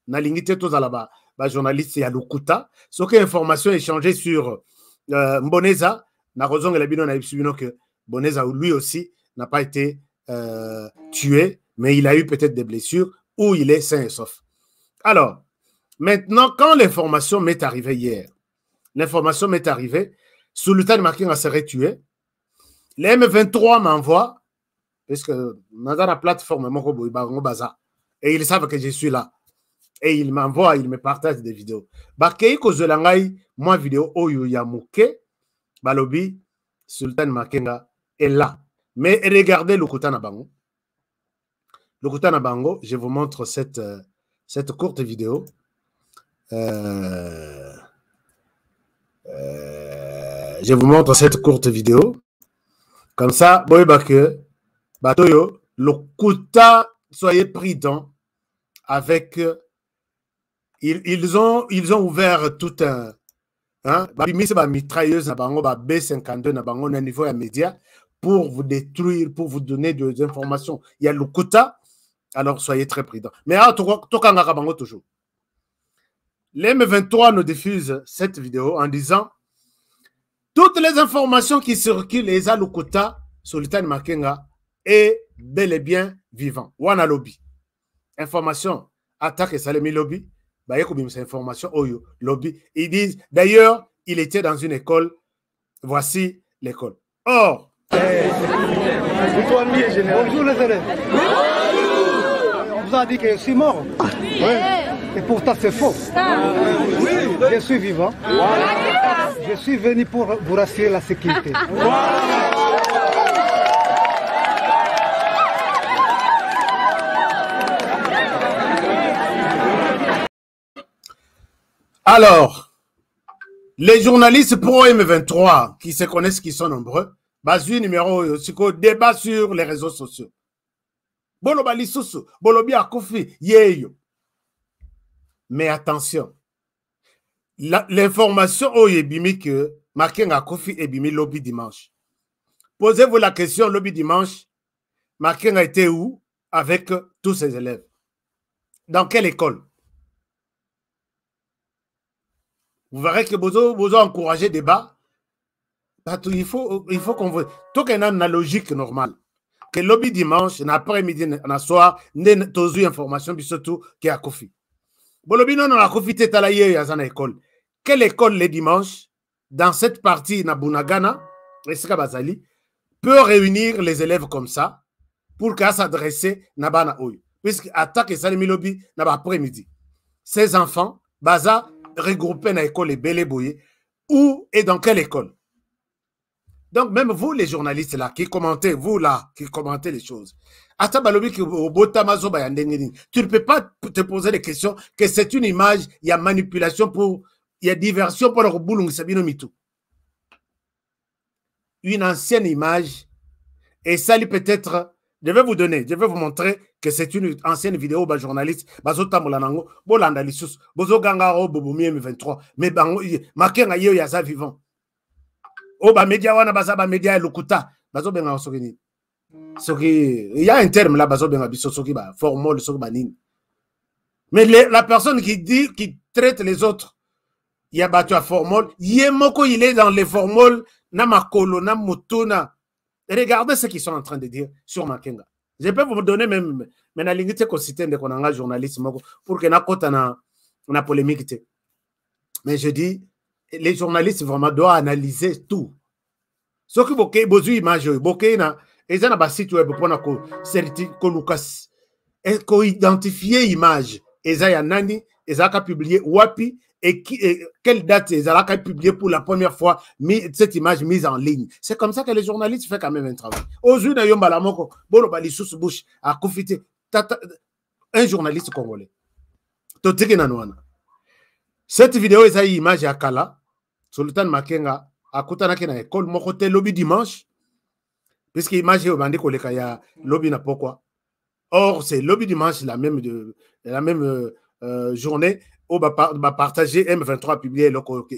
na lingité tous à la journaliste ya Lukuta, ce qui information échangée sur Mboneza, na raison la bino na ibsuno que Mboneza lui aussi n'a pas été tué, mais il a eu peut-être des blessures ou il est sain et sauf. Alors, maintenant, quand l'information m'est arrivée hier, l'information m'est arrivée, Sultan Makenga serait tué, les M23 m'envoient, parce que dans la plateforme, et ils savent que je suis là. Et ils m'envoient, ils me partagent des vidéos. Moi, vidéo, Oyo Yamuke, Balobi, Sultan Makenga est là. Mais regardez Lokuta Nabango. Lokuta Nabango, je vous montre cette courte vidéo. Je vous montre cette courte vidéo. Comme ça, Batoyo, Lokuta, soyez prudents avec. Ils ont ouvert tout un. Mitrailleuse B52 au niveau des médias pour vous détruire, pour vous donner des informations. Il y a Lokuta, alors soyez très prudents. Mais toujours. L'M23 nous diffuse cette vidéo en disant toutes les informations qui circulent, les Lokuta, Sultan Makenga, est bel et bien vivant. Wana lobby. Information, attaque et salemi lobby. Information, oyo, lobby. Ils disent, d'ailleurs, il était dans une école. Voici l'école. Or, bonjour les élèves. On vous a dit que je suis mort. Et pourtant c'est faux. Je suis vivant. Je suis venu pour vous rassurer la sécurité. Alors, les journalistes pro M23 qui se connaissent, qui sont nombreux, Basu numéro débat sur les réseaux sociaux. Boloba lisusu, bolobi akufi, yeyo. Mais attention, l'information au yebimi que Makenga akufi ebimi lobby dimanche. Posez-vous la question, lobby dimanche, Makenga était où avec tous ses élèves? Dans quelle école? Vous verrez que vous encouragez le débat. Il faut qu'on voit. Tout qu'il y a une logique normale. Que lobby dimanche, après-midi, na soir, n'a pas information, surtout qui a Kofi. Bon, lobby non, a Kofi tétalaye à une école. Quelle école les dimanches, dans cette partie, na Bunagana, Bazali, peut réunir les élèves comme ça pour qu'à s'adresser na bana oyo. Puisque attaque et salimi lobby na après-midi. Ces enfants, baza, regroupés dans l'école Bélé Boye, où et dans quelle école? Donc, même vous, les journalistes là, qui commentez, les choses, tu ne peux pas te poser des questions que c'est une image, il y a manipulation il y a diversion pour le boulong Sabino Mitou. Une ancienne image, et ça peut-être, je vais vous montrer que c'est une ancienne vidéo de journaliste, Bazota Molanango, Bolanda Lissus, Bozo Gangaro, Bobomi M23, mais Makenga Yo Yaza vivant. Oba média wana bazaba média Lokuta bazo benga sokini soki il y a un terme là bazo benga biso soki ba formol soki banine. Mais la personne qui traite les autres, il y a battu à formol, yemoko il est dans les formoles na makolo na mutuna. Regardez ce qu'ils sont en train de dire sur Makenga. Je peux vous donner même la lignité consistante de konanga journaliste pour que na kota na polémique. Mais je dis les journalistes vraiment doivent analyser tout. Ce qui est besoin d'image, ils ont un site web pour identifier l'image. Ils ont nani, ils ont publié wapi et quelle date ils ont publié pour la première fois cette image mise en ligne. C'est comme ça que les journalistes font quand même un travail. Aujourd'hui, un journaliste congolais. Cette vidéo est une image à Kala. Sultan Makenga a kutanaki na école mokote lobby dimanche puisque image au bandi koleka ya lobby na pourquoi. Or c'est lobby dimanche la même journée où va partager M23 publié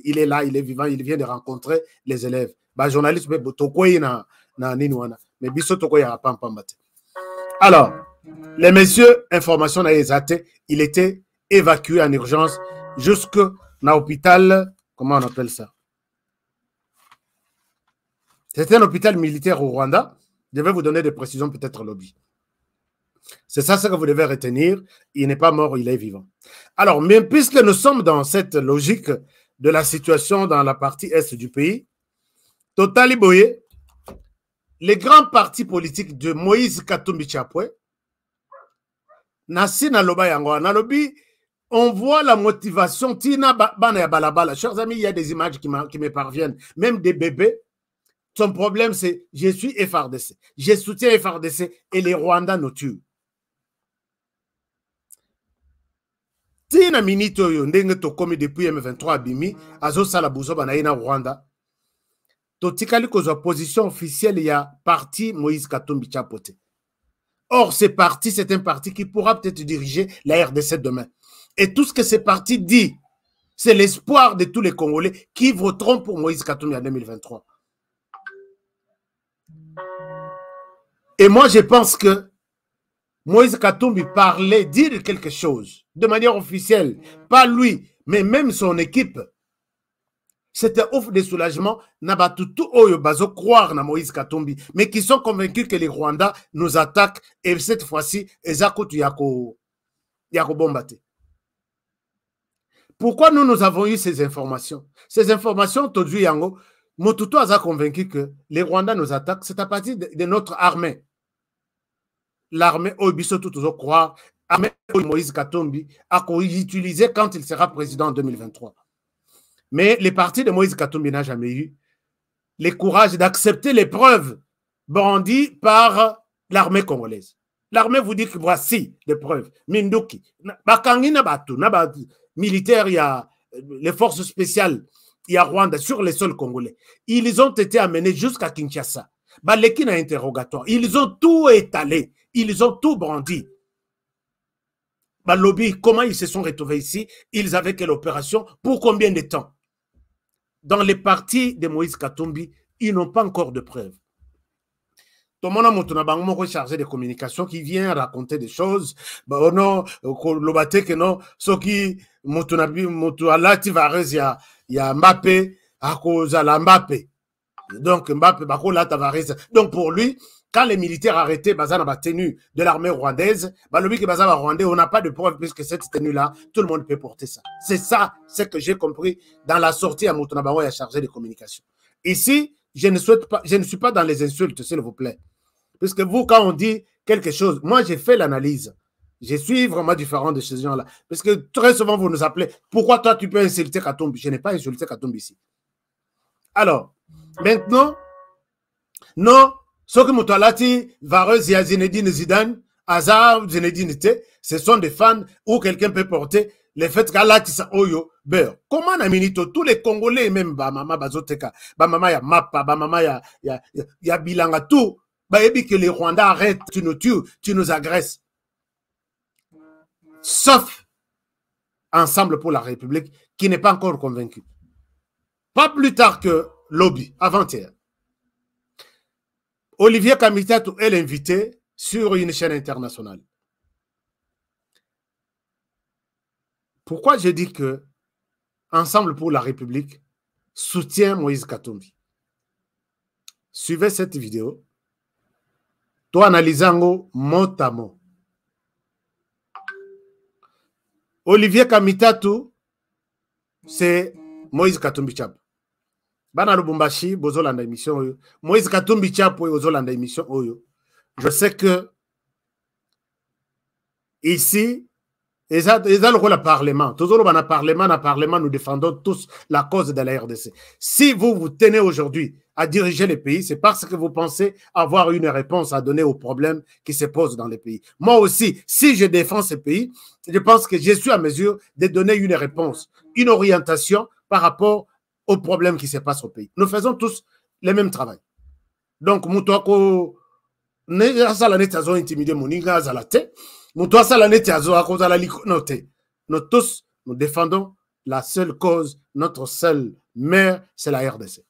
il est là, il est vivant, il vient de rencontrer les élèves. Ba journaliste be tokoyi na nini wana mais biso tokoyi ya pampambate. Alors les messieurs information na ezate, il était évacué en urgence jusque dans l'hôpital. Comment on appelle ça? C'était un hôpital militaire au Rwanda. Je vais vous donner des précisions, peut-être lobby. C'est ça ce que vous devez retenir. Il n'est pas mort, il est vivant. Alors, mais puisque nous sommes dans cette logique de la situation dans la partie est du pays, Totali Boye, les grands partis politiques de Moïse Katumbi Chapwe, Nassi Naloba Yango, Nalobi, on voit la motivation. Tina Bana Balabala. Chers amis, il y a des images qui me parviennent. Même des bébés Son problème, c'est je suis FRDC. Je soutiens FRDC et les Rwandais nous tuent. Tina minito yo ndenge to komi depuis M23 abimi azo sala buzoba na ina Rwanda. Totikali kozwa position officielle ya parti Moïse Katumbi Chapote. Or, ce parti, c'est un parti qui pourra peut-être diriger la RDC demain. Et tout ce que ce parti dit, c'est l'espoir de tous les Congolais qui voteront pour Moïse Katumbi en 2023. Et moi, je pense que Moïse Katumbi parlait, dire quelque chose de manière officielle, pas lui, mais même son équipe. C'était offre de soulagement, Nabatutu Oyo Bazo croire na Moïse Katumbi, mais qui sont convaincus que les Rwandais nous attaquent et cette fois-ci, Ezakutu Yako Bombate. Pourquoi nous avons eu ces informations? Ces informations, Todu Yango, Motutu a convaincu que les Rwandais nous attaquent, c'est à partir de notre armée. L'armée Obiso toujours croire, l'armée Moïse Katumbi a utilisé quand il sera président en 2023. Mais les partis de Moïse Katumbi n'a jamais eu le courage d'accepter les preuves brandies par l'armée congolaise. L'armée vous dit que voici les preuves. Minduki, Bakangi Nabatu, militaires, il y a les forces spéciales, il y a Rwanda sur les sols congolais. Ils ont été amenés jusqu'à Kinshasa. Baleki n'a interrogatoire. Ils ont tout étalé. Ils ont tout brandi. Balobi, comment ils se sont retrouvés ici? Ils avaient quelle opération? Pour combien de temps? Dans les partis de Moïse Katumbi, ils n'ont pas encore de preuves. Tomona Motuna Bango chargé de communication qui vient raconter des choses. Bah non, lobate que non, ce qui Motuna Alati Varese ya Mbappé à cause de Mbappé. Donc Mbappé Bakola Tavares. Donc pour lui, quand les militaires arrêtés Bazana la tenue de l'armée rwandaise, Balobi que Bazana rwandais, on n'a pas de preuve puisque cette tenue-là, tout le monde peut porter ça. C'est ça, c'est que j'ai compris dans la sortie à Motuna Bango chargé de communication. Ici, je ne suis pas dans les insultes, s'il vous plaît. Parce que vous, quand on dit quelque chose, moi, j'ai fait l'analyse. Je suis vraiment différent de ces gens-là. Parce que très souvent, vous nous appelez, pourquoi toi, tu peux insulter Katumbi? Je n'ai pas insulté Katumbi ici. Alors, maintenant, non, ce que Moutoualati, Varese, Zinedine Zidane, Hazard, Zinedine Té, ce sont des fans où quelqu'un peut porter les faits qu'Alatissa Oyo, beurre. Comment Naminito, tous les Congolais, même Bamama Bazoteka, Bamama ya Mapa, Bamama ya Bilanga, tout, que les Rwandais arrêtent, tu nous tues, tu nous agresses. Sauf Ensemble pour la République, qui n'est pas encore convaincu. Pas plus tard que lobby, avant-hier. Olivier Kamitatou est l'invité sur une chaîne internationale. Pourquoi je dis que Ensemble pour la République soutient Moïse Katumbi? Suivez cette vidéo. Toi, analysant mot à mot. Olivier Kamitatou, c'est Moïse Katumbi Chap. Bana Lubumbashi, bozolanda émission oyo. Moïse Katumbi Chap, bozolanda émission oyo. Je sais que ici, ils ont le rôle à Parlement. Toujours au Parlement, nous défendons tous la cause de la RDC. Si vous tenez aujourd'hui à diriger les pays, c'est parce que vous pensez avoir une réponse à donner aux problèmes qui se posent dans les pays. Moi aussi, si je défends ces pays, je pense que je suis à mesure de donner une réponse, une orientation par rapport aux problèmes qui se passent au pays. Nous faisons tous le même travail. Donc, Moutouako, nous tous, nous défendons la seule cause, notre seule mère, c'est la RDC.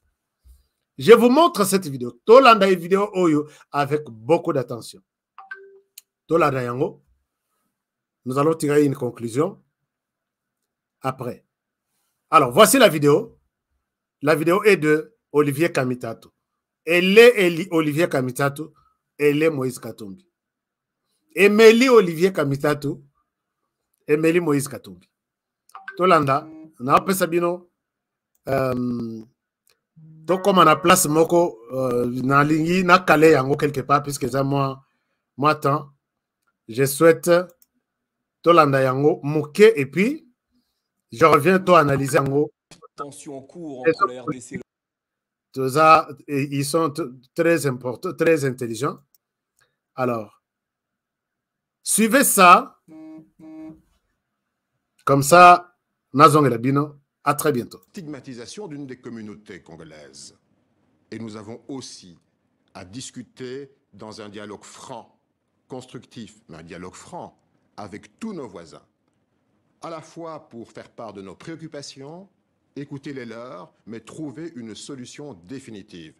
Je vous montre cette vidéo. Tolanda une vidéo Oyo avec beaucoup d'attention. Tolanda Yango. Nous allons tirer une conclusion après. Alors, voici la vidéo. La vidéo est de Olivier Kamitatou. Elle est Olivier Kamitatou. Elle est Moïse Katumbi. Emeli Olivier Kamitatou. Emeli Moïse Katumbi. Tolanda, na pe sabino to comme on a place moko na lingi na kale yango quelque part puisque ça moi temps je souhaite Tolanda yango moke et puis je reviens toi analyser yango. Tension en cours entre la RDC Tout ça, ils sont très importants, très intelligents. Alors, suivez ça. Comme ça, Nazong et Labino, à très bientôt. Stigmatisation d'une des communautés congolaises. Et nous avons aussi à discuter dans un dialogue franc, constructif, mais un dialogue franc avec tous nos voisins. À la fois pour faire part de nos préoccupations, écouter les leurs, mais trouver une solution définitive.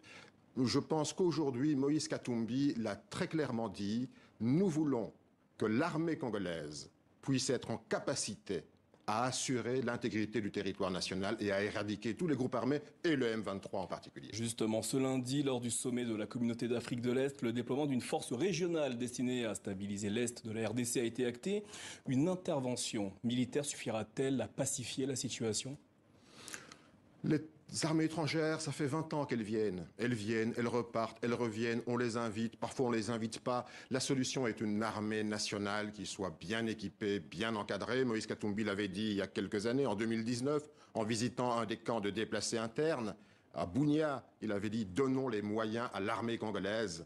Je pense qu'aujourd'hui, Moïse Katumbi l'a très clairement dit, nous voulons que l'armée congolaise puisse être en capacité à assurer l'intégrité du territoire national et à éradiquer tous les groupes armés et le M23 en particulier. Justement, ce lundi, lors du sommet de la communauté d'Afrique de l'Est, le déploiement d'une force régionale destinée à stabiliser l'Est de la RDC a été acté. Une intervention militaire suffira-t-elle à pacifier la situation ? Les armées étrangères, ça fait 20 ans qu'elles viennent. Elles viennent, elles repartent, elles reviennent, on les invite, parfois on ne les invite pas. La solution est une armée nationale qui soit bien équipée, bien encadrée. Moïse Katumbi l'avait dit il y a quelques années, en 2019, en visitant un des camps de déplacés internes, à Bunia, il avait dit « Donnons les moyens à l'armée congolaise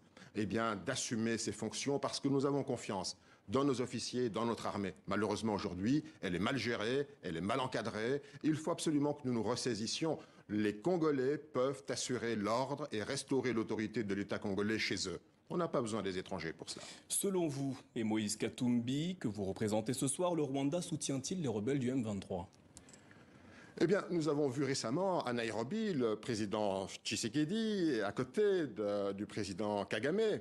d'assumer ses fonctions parce que nous avons confiance dans nos officiers, dans notre armée. » Malheureusement, aujourd'hui, elle est mal gérée, elle est mal encadrée. Il faut absolument que nous nous ressaisissions. Les Congolais peuvent assurer l'ordre et restaurer l'autorité de l'État congolais chez eux. On n'a pas besoin des étrangers pour cela. Selon vous et Moïse Katumbi, que vous représentez ce soir, le Rwanda soutient-il les rebelles du M23 ? Eh bien, nous avons vu récemment à Nairobi le président Tshisekedi à côté du président Kagame.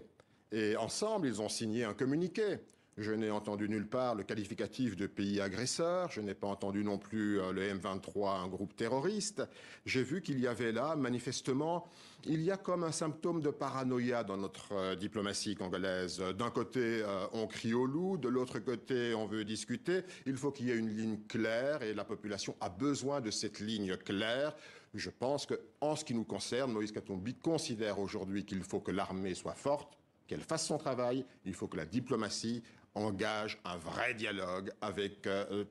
Et ensemble, ils ont signé un communiqué. Je n'ai entendu nulle part le qualificatif de pays agresseur. Je n'ai pas entendu non plus le M23, un groupe terroriste. J'ai vu qu'il y avait là, manifestement, il y a comme un symptôme de paranoïa dans notre diplomatie congolaise. D'un côté, on crie au loup. De l'autre côté, on veut discuter. Il faut qu'il y ait une ligne claire et la population a besoin de cette ligne claire. Je pense qu'en ce qui nous concerne, Moïse Katumbi considère aujourd'hui qu'il faut que l'armée soit forte, qu'elle fasse son travail. Il faut que la diplomatie engage un vrai dialogue avec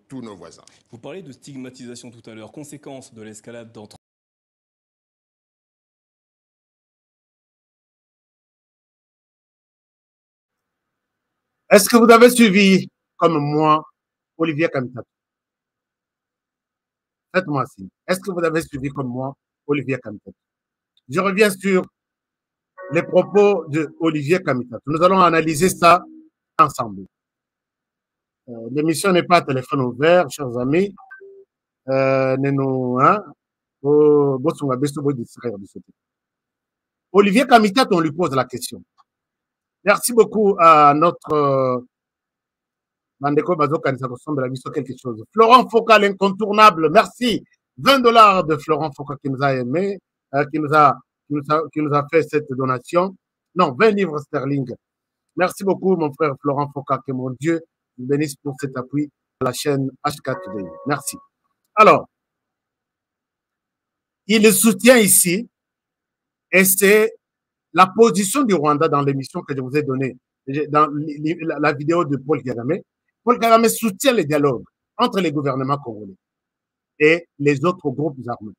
tous nos voisins. Vous parlez de stigmatisation tout à l'heure, conséquence de l'escalade d'entre... Est-ce que vous avez suivi, comme moi, Olivier Kamitatu? Faites-moi signe. Est-ce que vous avez suivi, comme moi, Olivier Kamitatu? Je reviens sur les propos de Olivier Kamitatu. Nous allons analyser ça ensemble. L'émission n'est pas à téléphone ouvert, chers amis. Olivier Kamitatu, on lui pose la question. Merci beaucoup à notre Mandeko Bazoka de la mission quelque chose. Florent Foka, l'incontournable, merci. $20 de Florent Foka qui nous a aimé, qui nous a fait cette donation. Non, 20 livres sterling. Merci beaucoup, mon frère Florent Foka, que mon Dieu vous bénisse pour cet appui à la chaîne HK Today. Merci. Alors, il le soutient ici, et c'est la position du Rwanda dans l'émission que je vous ai donnée, dans la vidéo de Paul Kagame. Paul Kagame soutient le dialogue entre les gouvernements congolais et les autres groupes armés.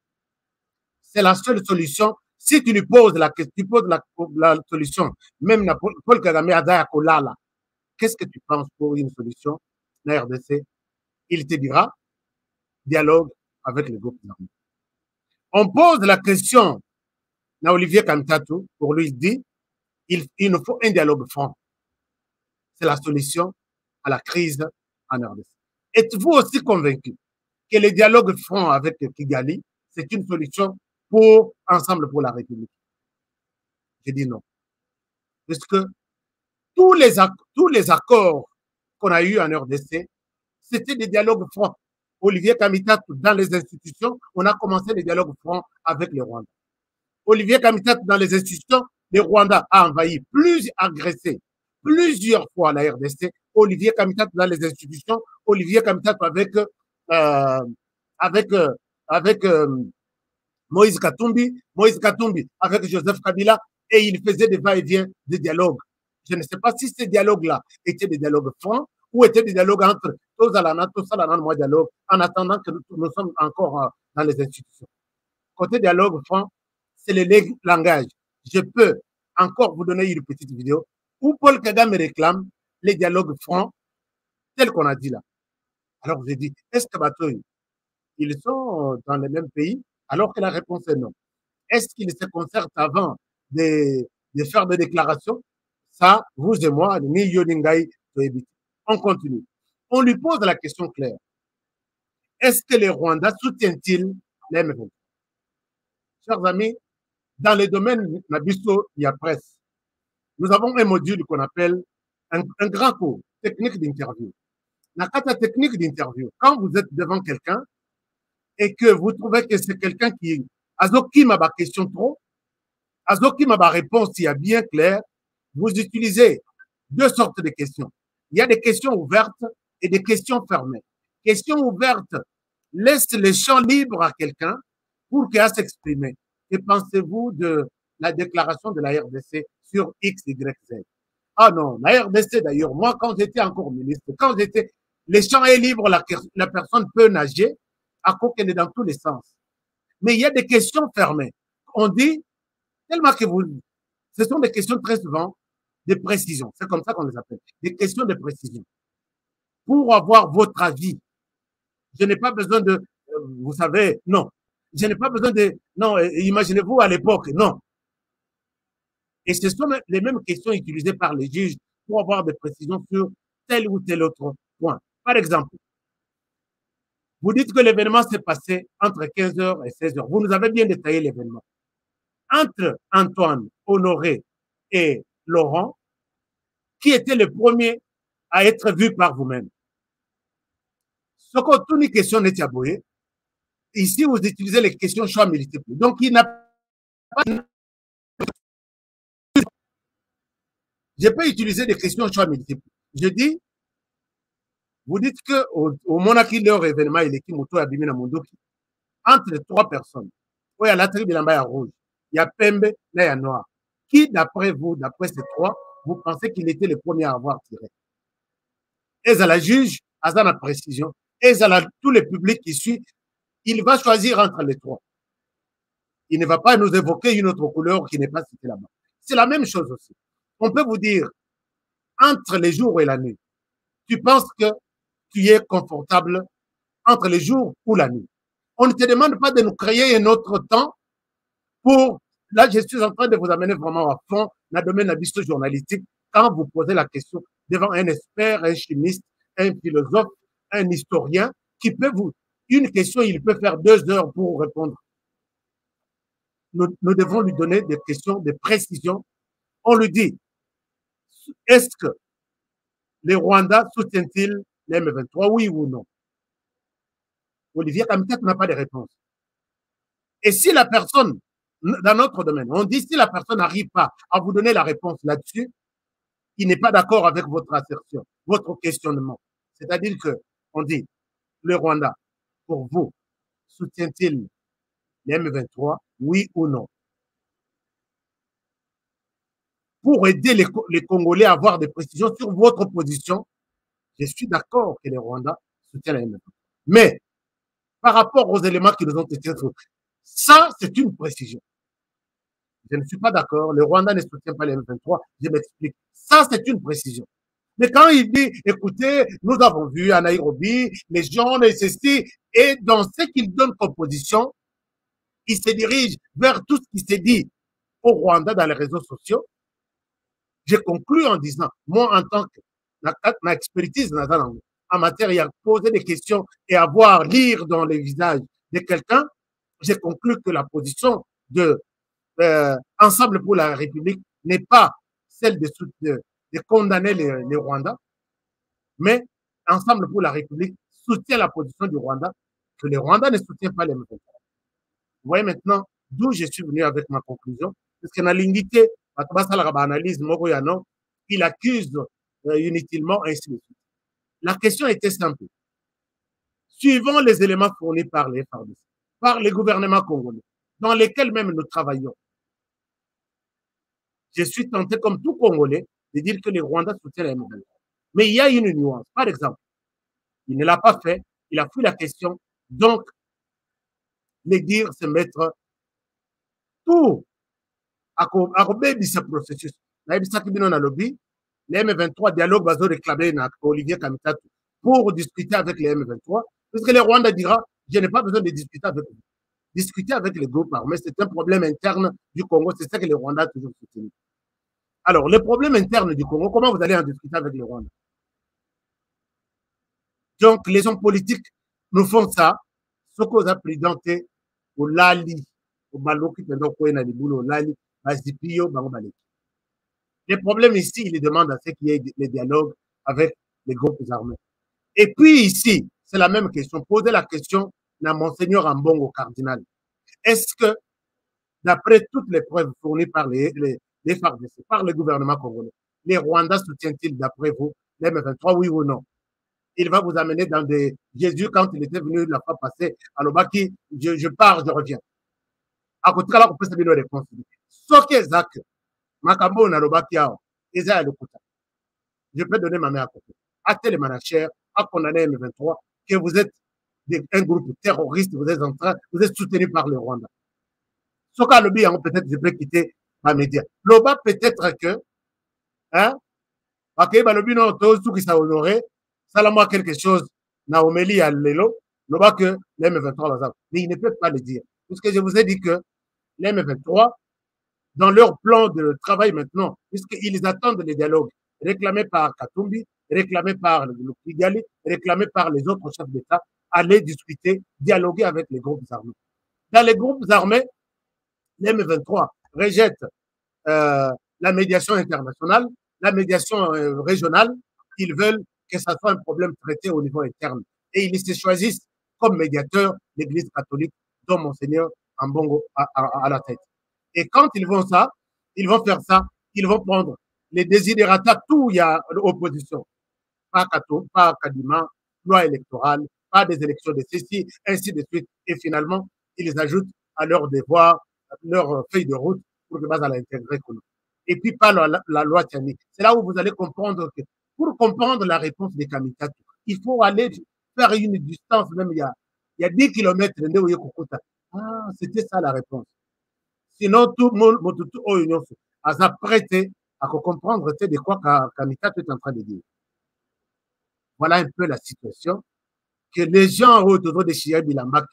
C'est la seule solution. Si tu lui poses la question, tu poses la solution, même Paul Kagame a Kolala, qu'est-ce que tu penses pour une solution, la RDC? Il te dira dialogue avec les groupes armés. On pose la question à Olivier Kamitatu, pour lui, il dit il nous faut un dialogue franc. C'est la solution à la crise en RDC. Êtes-vous aussi convaincu que le dialogue franc avec Kigali, c'est une solution pour Ensemble pour la République? Je dis non. Parce que tous les accords qu'on a eus en RDC, c'était des dialogues francs. Olivier Kamitatu, dans les institutions, on a commencé les dialogues francs avec les Rwandais. Olivier Kamitatu, dans les institutions, le Rwanda a envahi, agressé plusieurs fois la RDC. Olivier Kamitatu, dans les institutions, Olivier Kamitatu avec Moïse Katumbi avec Joseph Kabila, et il faisait des va-et-vient de dialogue. Je ne sais pas si ces dialogues-là étaient des dialogues francs ou étaient des dialogues entre moi dialogue, en attendant que nous sommes encore dans les institutions. Côté dialogue franc, c'est le langage. Je peux encore vous donner une petite vidéo où Paul Kagame réclame les dialogues francs, tels qu'on a dit là. Alors j'ai dit, est-ce que Batoy, ils sont dans le même pays? Alors que la réponse est non. Est-ce qu'ils se concertent avant de faire des déclarations? Ça, vous et moi, ni Yoningai, on continue. On lui pose la question claire. Est-ce que les Rwandais soutiennent-ils les M23? Chers amis, dans le domaine Nabiso, il y a presse. Nous avons un module qu'on appelle un grand cours, technique d'interview. La technique d'interview, quand vous êtes devant quelqu'un et que vous trouvez que c'est quelqu'un qui Azoki m'a ba question trop, Azoki m'a ba réponse il y a bien clair, vous utilisez deux sortes de questions. Il y a des questions ouvertes et des questions fermées. Questions ouvertes laissent le champ libre à quelqu'un pour qu'il s'exprimer. Que pensez-vous de la déclaration de la RDC sur X, Y, Z? Ah non, la RDC d'ailleurs, moi quand j'étais encore ministre, quand j'étais, le champ est libre, la personne peut nager, à quoi qu'elle est dans tous les sens. Mais il y a des questions fermées. On dit, tellement que ce sont des questions très souvent de précision. C'est comme ça qu'on les appelle. Des questions de précision. Pour avoir votre avis, je n'ai pas besoin de, vous savez, non. Je n'ai pas besoin de, non, imaginez-vous à l'époque, non. Et ce sont les mêmes questions utilisées par les juges pour avoir des précisions sur tel ou tel autre point. Par exemple, vous dites que l'événement s'est passé entre 15h et 16h. Vous nous avez bien détaillé l'événement. Entre Antoine, Honoré et Laurent, qui était le premier à être vu par vous-même? Ce que toutes les questions n'est pas boyé. Ici, vous utilisez les questions choix multiples. Donc, il n'a pas. Je peux utiliser des questions choix multiples. Je dis, vous dites que au Monaki, leur événement, il est qui moto à Bimina Mondoki, entre les trois personnes, où il y a la tribu de l'ambaya rouge, il y a Pembe, là il y a Noir. Qui, d'après vous, d'après ces trois, vous pensez qu'il était le premier à avoir tiré? Et à la juge, à la précision, et à tout le public qui suit, il va choisir entre les trois. Il ne va pas nous évoquer une autre couleur qui n'est pas citée là-bas. C'est la même chose aussi. On peut vous dire, entre les jours et la nuit, tu penses que tu es confortable entre les jours ou la nuit. On ne te demande pas de nous créer un autre temps pour, là je suis en train de vous amener vraiment à fond dans le domaine de journalistique, quand vous posez la question devant un expert, un chimiste, un philosophe, un historien, qui peut vous, une question, il peut faire 2 heures pour répondre. Nous devons lui donner des questions de précision. On lui dit, est-ce que les Rwandais soutiennent-ils les M23, oui ou non? Olivier Kamikat n'a pas de réponse. Et si la personne, dans notre domaine, on dit si la personne n'arrive pas à vous donner la réponse là-dessus, il n'est pas d'accord avec votre assertion, votre questionnement. C'est-à-dire que on dit, le Rwanda, pour vous, soutient-il les M23, oui ou non? Pour aider les Congolais à avoir des précisions sur votre position, je suis d'accord que les Rwandais soutiennent les M23. Mais, par rapport aux éléments qui nous ont été faits, ça, c'est une précision. Je ne suis pas d'accord. Le Rwanda ne soutient pas les M23. Je m'explique. Ça, c'est une précision. Mais quand il dit, écoutez, nous avons vu à Nairobi, les gens, et ceci, et dans ce qu'il donne comme position, il se dirige vers tout ce qui s'est dit au Rwanda dans les réseaux sociaux. Je conclus en disant, moi, en tant que ma expertise en matière, il y a poser des questions et avoir, lire dans les visages de quelqu'un, j'ai conclu que la position de Ensemble pour la République n'est pas celle de condamner les Rwandais, mais Ensemble pour la République soutient la position du Rwanda, que les Rwandais ne soutiennent pas les M23. Vous voyez maintenant d'où je suis venu avec ma conclusion, parce que dans l'indiqué, il accuse inutilement, ainsi de suite. La question était simple. Suivant les éléments fournis par les FARDC, par les gouvernements congolais, dans lesquels même nous travaillons, je suis tenté, comme tout Congolais, de dire que les Rwandais soutiennent les M23. Mais il y a une nuance. Par exemple, il ne l'a pas fait, il a fui la question, donc les dire se mettre tout à ce processus. Les M23 dialogue va réclamer Olivier Kamitatu pour discuter avec les M23, puisque le Rwanda dira, je n'ai pas besoin de discuter avec vous. Discuter avec les groupes armés, c'est un problème interne du Congo, c'est ça que le Rwanda a toujours soutenu. Alors, le problème interne du Congo, comment vous allez en discuter avec le Rwanda? Donc, les hommes politiques nous font ça, ce qu'on a présenté au Lali, au Maloki, au Lali, le problème ici, il demande à ce qu'il y ait des dialogues avec les groupes armés. Et puis ici, c'est la même question. Posez la question à Monseigneur Ambongo Cardinal. Est-ce que, d'après toutes les preuves fournies par les FARDC, par le gouvernement congolais, les Rwandais soutiennent-ils, d'après vous, les M23, oui ou non? Il va vous amener dans des... Jésus, quand il était venu la fois passée, à l'Obaki, je pars, je reviens. À côté de là, on peut se donner une réponse. Ce qui est Zach, Makambo na l'Obaki, je peux donner ma main à côté. À tel manager, à condamner M23, que vous êtes un groupe terroriste, vous êtes soutenu par le Rwanda. Ce cas le bien, peut-être je peux quitter ma média. L'Oba peut-être que, hein, ok, bah le bien, tout ce qui s'est honoré, ça l'a moi quelque chose, Naoméli à l'élo, l'Oba que les M23, mais il ne peut pas le dire. Puisque je vous ai dit que les M23, dans leur plan de travail maintenant, puisqu'ils attendent les dialogues réclamés par Katumbi, réclamés par le Kigali, réclamés par les autres chefs d'État, aller discuter, dialoguer avec les groupes armés. Dans les groupes armés, les M23 rejettent la médiation internationale, la médiation régionale. Ils veulent que ça soit un problème traité au niveau interne. Et ils se choisissent comme médiateur l'Église catholique, dont Monseigneur Ambongo à la tête. Et quand ils vont ça, ils vont faire ça, ils vont prendre les désidératas, tout il y a l'opposition. Pas Kato, pas Kadima, loi électorale, pas des élections de ceci, ainsi de suite. Et finalement, ils ajoutent à leur devoir, leur feuille de route pour que base à l'intégrer. Et puis pas la loi Tiani. C'est là où vous allez comprendre que pour comprendre la réponse des Kamitatu, il faut aller faire une distance, même il y a 10 km de Ah, c'était ça la réponse. Sinon, tout le monde a prêté à comprendre de quoi Kamitatu est en train de dire. Voilà un peu la situation. Que les gens autour de Chia Bilambak,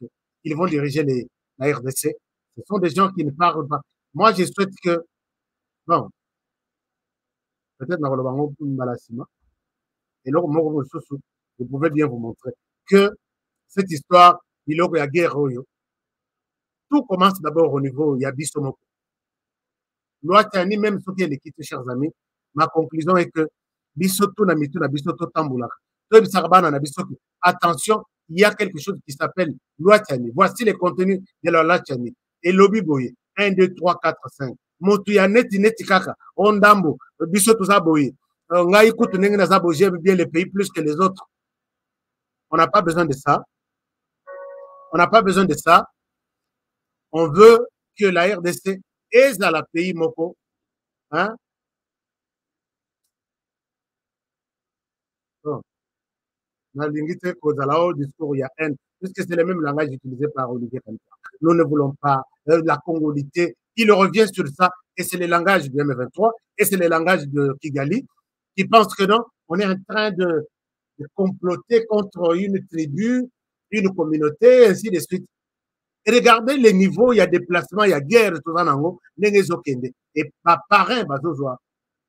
ils vont diriger la RDC. Ce sont des gens qui ne parlent pas. Moi, je souhaite que, bon, peut-être dans le Bango Malassima, et là, je pouvais bien vous montrer que cette histoire, il y a une guerre. Tout commence d'abord au niveau Yabisomoko. Loi Tiani, même ce qui est l'équipe, chers amis, ma conclusion est que Bisoto Namitu na Bisoto Tamboula. Attention, il y a quelque chose qui s'appelle loi Tiani. Voici les contenus de la loi Tiani. Et lobby boye. 1, 2, 3, 4, 5. Motuya neti kaka. Ondambo. Bisoto Zaboye. Nga ikutu nengi na Zabo, j'aime bien les pays plus que les autres. On n'a pas besoin de ça. On n'a pas besoin de ça. On veut que la RDC aise à la pays Moko. Hein? Oh. Dans le discours, il y a haine, puisque c'est le même langage utilisé par Olivier Kamita. Nous ne voulons pas la congolité. Il revient sur ça, et c'est le langage du M23, et c'est le langage de Kigali, qui pense que non, on est en train de comploter contre une tribu, une communauté, ainsi de suite. Et regardez les niveaux, il y a déplacement, il y a guerre, tout ça, et par parrain,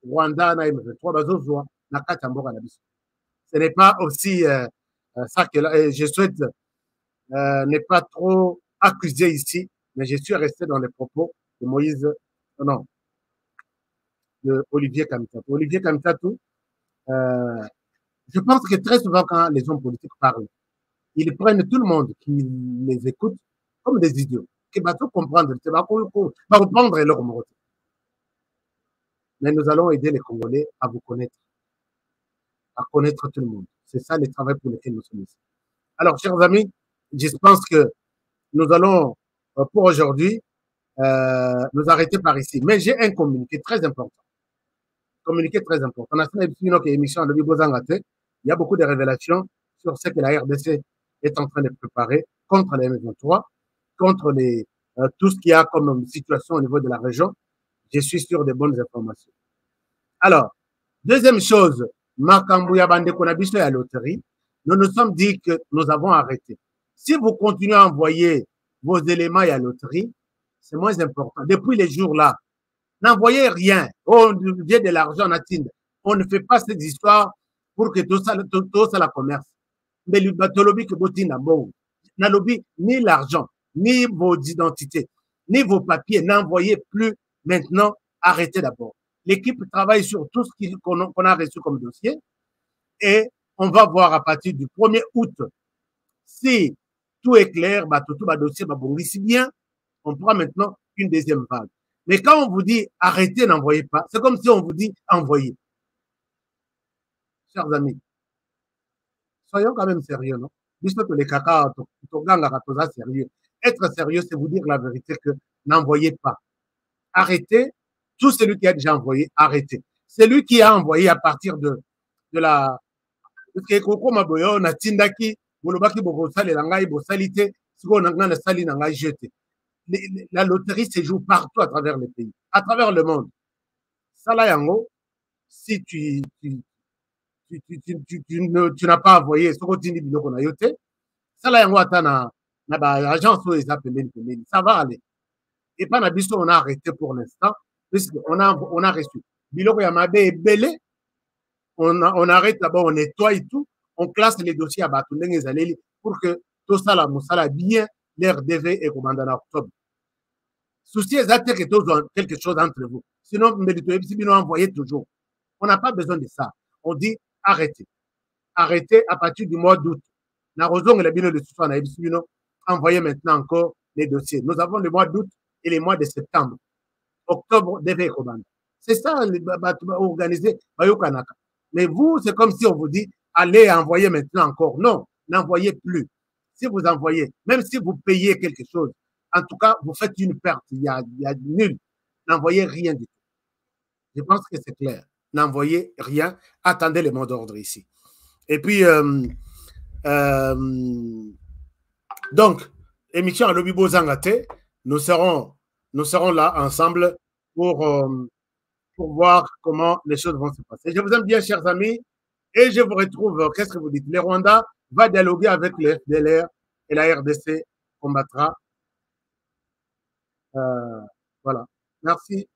Rwanda, M23, Bazozoa, Nakatamboka, Nabiso. Ce n'est pas aussi ça que je souhaite ne pas trop accuser ici, mais je suis resté dans les propos de Moïse, non, de Olivier Kamitatu. Olivier Kamitatu, je pense que très souvent quand les hommes politiques parlent, ils prennent tout le monde qui les écoute comme des idiots, qui va tout comprendre, qui va comprendre leur mot. Mais nous allons aider les Congolais à vous connaître, à connaître tout le monde. C'est ça le travail pour lequel nous sommes ici. Alors, chers amis, je pense que nous allons, pour aujourd'hui, nous arrêter par ici. Mais j'ai un communiqué très important. Communiqué très important. Il y a beaucoup de révélations sur ce que la RDC est en train de préparer contre les M23, contre les tout ce qu'il y a comme situation au niveau de la région. Je suis sur de bonnes informations. Alors, deuxième chose, Makambouya Bande Konabiso et la loterie, nous nous sommes dit que nous avons arrêté. Si vous continuez à envoyer vos éléments à la loterie, c'est moins important. Depuis les jours-là, n'envoyez rien. On vient de l'argent à Tinde. On ne fait pas cette histoire pour que tout ça la commerce. Mais le batolobi que botina bon, n'alobi ni l'argent, ni vos identités, ni vos papiers, n'envoyez plus maintenant. Arrêtez d'abord. L'équipe travaille sur tout ce qu'on a reçu comme dossier et on va voir à partir du 1er août si tout est clair, tout dossier va bon. Si bien, on prend maintenant une deuxième vague. Mais quand on vous dit arrêtez, n'envoyez pas, c'est comme si on vous dit envoyez. Chers amis, soyons quand même sérieux, non? Puisque les caca, sérieux. Être sérieux, c'est vous dire la vérité que n'envoyez pas. Arrêtez. Tout celui qui a déjà envoyé, arrêtez. Celui qui a envoyé à partir de la la loterie se joue partout à travers le pays, à travers le monde. Salayango, si tu n'as pas envoyé ce qu'on dit qu'on a yoté, Salayango atana na ba agence les appelés, ça va aller. Et pas n'abisso on a arrêté pour l'instant. On a reçu. Biloko Yamabe est belé. On arrête là-bas, on nettoie et tout. On classe les dossiers à Batundeng Zaleli pour que tout ça, la moussala bien, l'RDV et commandant en octobre. Souci exact que tous ont quelque chose entre vous. Sinon, nous envoyez toujours. On n'a pas besoin de ça. On dit arrêtez. Arrêtez à partir du mois d'août. Envoyez maintenant encore les dossiers. Nous avons le mois d'août et les mois de septembre. Octobre devait commander. C'est ça, organisé. Mais vous, c'est comme si on vous dit, allez envoyer maintenant encore. Non, n'envoyez plus. Si vous envoyez, même si vous payez quelque chose, en tout cas, vous faites une perte. Il y a nul. N'envoyez rien du tout. Je pense que c'est clair. N'envoyez rien. Attendez le mot d'ordre ici. Et puis, donc, émission à Lobibo Zangate, nous serons là ensemble pour voir comment les choses vont se passer. Je vous aime bien, chers amis, et je vous retrouve. Qu'est-ce que vous dites? Le Rwanda va dialoguer avec le FDLR et la RDC combattra. Voilà. Merci.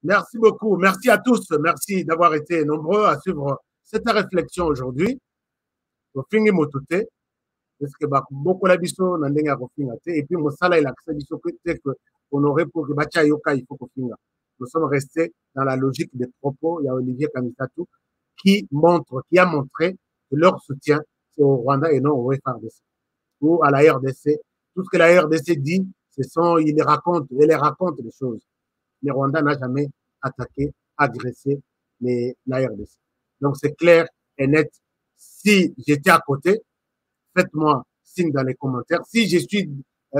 Merci beaucoup. Merci à tous. Merci d'avoir été nombreux à suivre cette réflexion aujourd'hui. Au fingi motute. Parce que beaucoup la biso n'endenga kofingate et puis mosala il a accès biso que honoré pour que bacha yoka il faut kofinga. Nous sommes restés dans la logique des propos. Il y a Olivier Kamisatou qui a montré que leur soutien c'est au Rwanda et non au FARDC ou à la RDC. Tout ce que la RDC dit, il les raconte les choses. Le Rwanda n'a jamais attaqué, agressé la RDC. Donc c'est clair et net. Si j'étais à côté, faites-moi signe dans les commentaires. Si je suis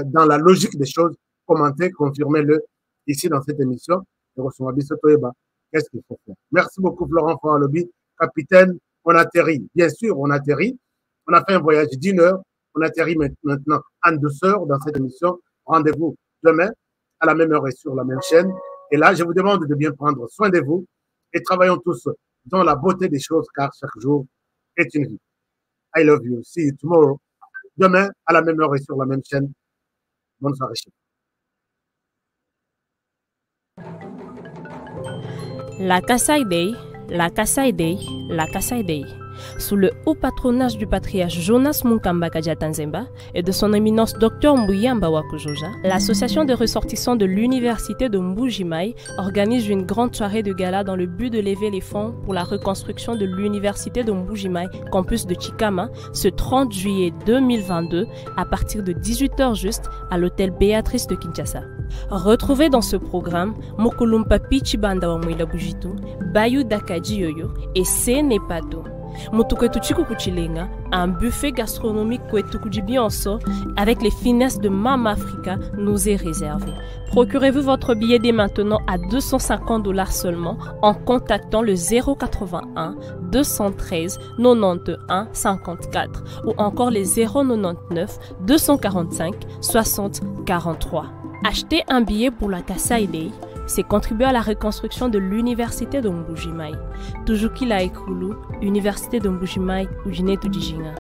dans la logique des choses, commentez, confirmez-le ici dans cette émission. Qu'est-ce qu'il faut faire? Merci beaucoup, Florent Fawalobi. Capitaine, on atterrit. Bien sûr, on atterrit. On a fait un voyage d'1 heure. On atterrit maintenant en douceur dans cette émission. Rendez-vous demain à la même heure et sur la même chaîne. Et là, je vous demande de bien prendre soin de vous et travaillons tous dans la beauté des choses car chaque jour est une vie. I love you. See you tomorrow. Demain, à la même heure et sur la même chaîne. Bonne soirée. La Kasaï Day, la Kasaï Day, la Kasaï Day. Sous le haut patronage du patriarche Jonas Munkamba Kadiatanzemba et de son éminence Dr Mbuyamba Wakujoja, l'association des ressortissants de l'université de Mbuji-Mayi organise une grande soirée de gala dans le but de lever les fonds pour la reconstruction de l'université de Mbuji-Mayi, campus de Chikama, ce 30 juillet 2022 à partir de 18h juste à l'hôtel Béatrice de Kinshasa. Retrouvez dans ce programme Mokolumpa Pichibanda wa Mwila Bujitu, Bayou Dakaji Yoyo et Sénépato. Mutu kwetu chiku kuchilenga, un buffet gastronomique kwetu kujibionso avec les finesses de Mama Africa nous est réservé. Procurez-vous votre billet dès maintenant à $250 seulement en contactant le 081 213 91 54 ou encore les 099 245 60 43. Acheter un billet pour la Kasai Day, c'est contribuer à la reconstruction de l'université de Mbuji-Mayi. Tujuki la Ekulu, Université de Mbuji-Mayi, Ujine Tujijinga.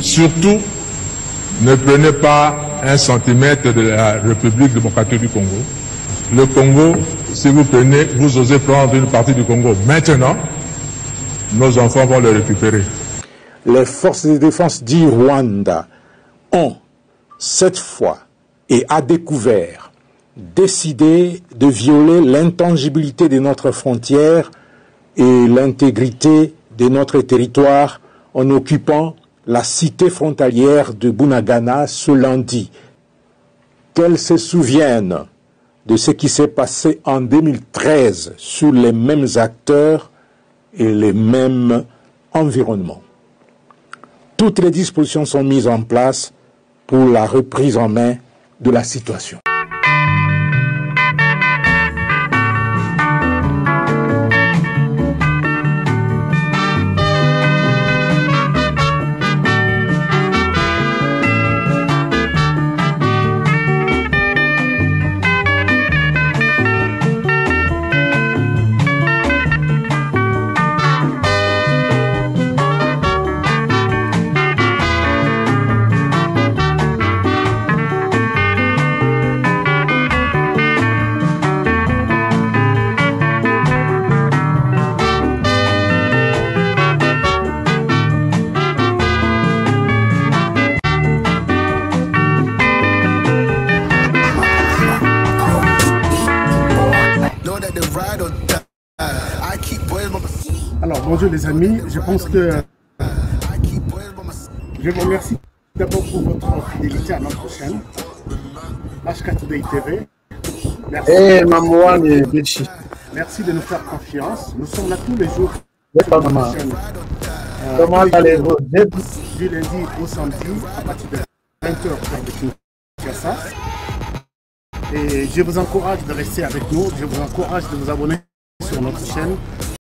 Surtout, ne prenez pas un centimètre de la République démocratique du Congo. Le Congo, si vous prenez, vous osez prendre une partie du Congo maintenant, nos enfants vont le récupérer. Les forces de défense du Rwanda ont, cette fois et à découvert, décidé de violer l'intangibilité de notre frontière et l'intégrité de notre territoire en occupant la cité frontalière de Bunagana ce lundi. Qu'elles se souviennent de ce qui s'est passé en 2013 sur les mêmes acteurs et les mêmes environnements. Toutes les dispositions sont mises en place pour la reprise en main de la situation. Alors, bonjour les amis, je pense que je vous remercie d'abord pour votre fidélité à notre chaîne, H4 Today TV. Merci. Merci de nous faire confiance. Nous sommes là tous les jours sur notre chaîne. Comment allez-vous? Du lundi au samedi à partir de 20h de Kinshasa. Et je vous encourage de rester avec nous, je vous encourage de vous abonner sur notre chaîne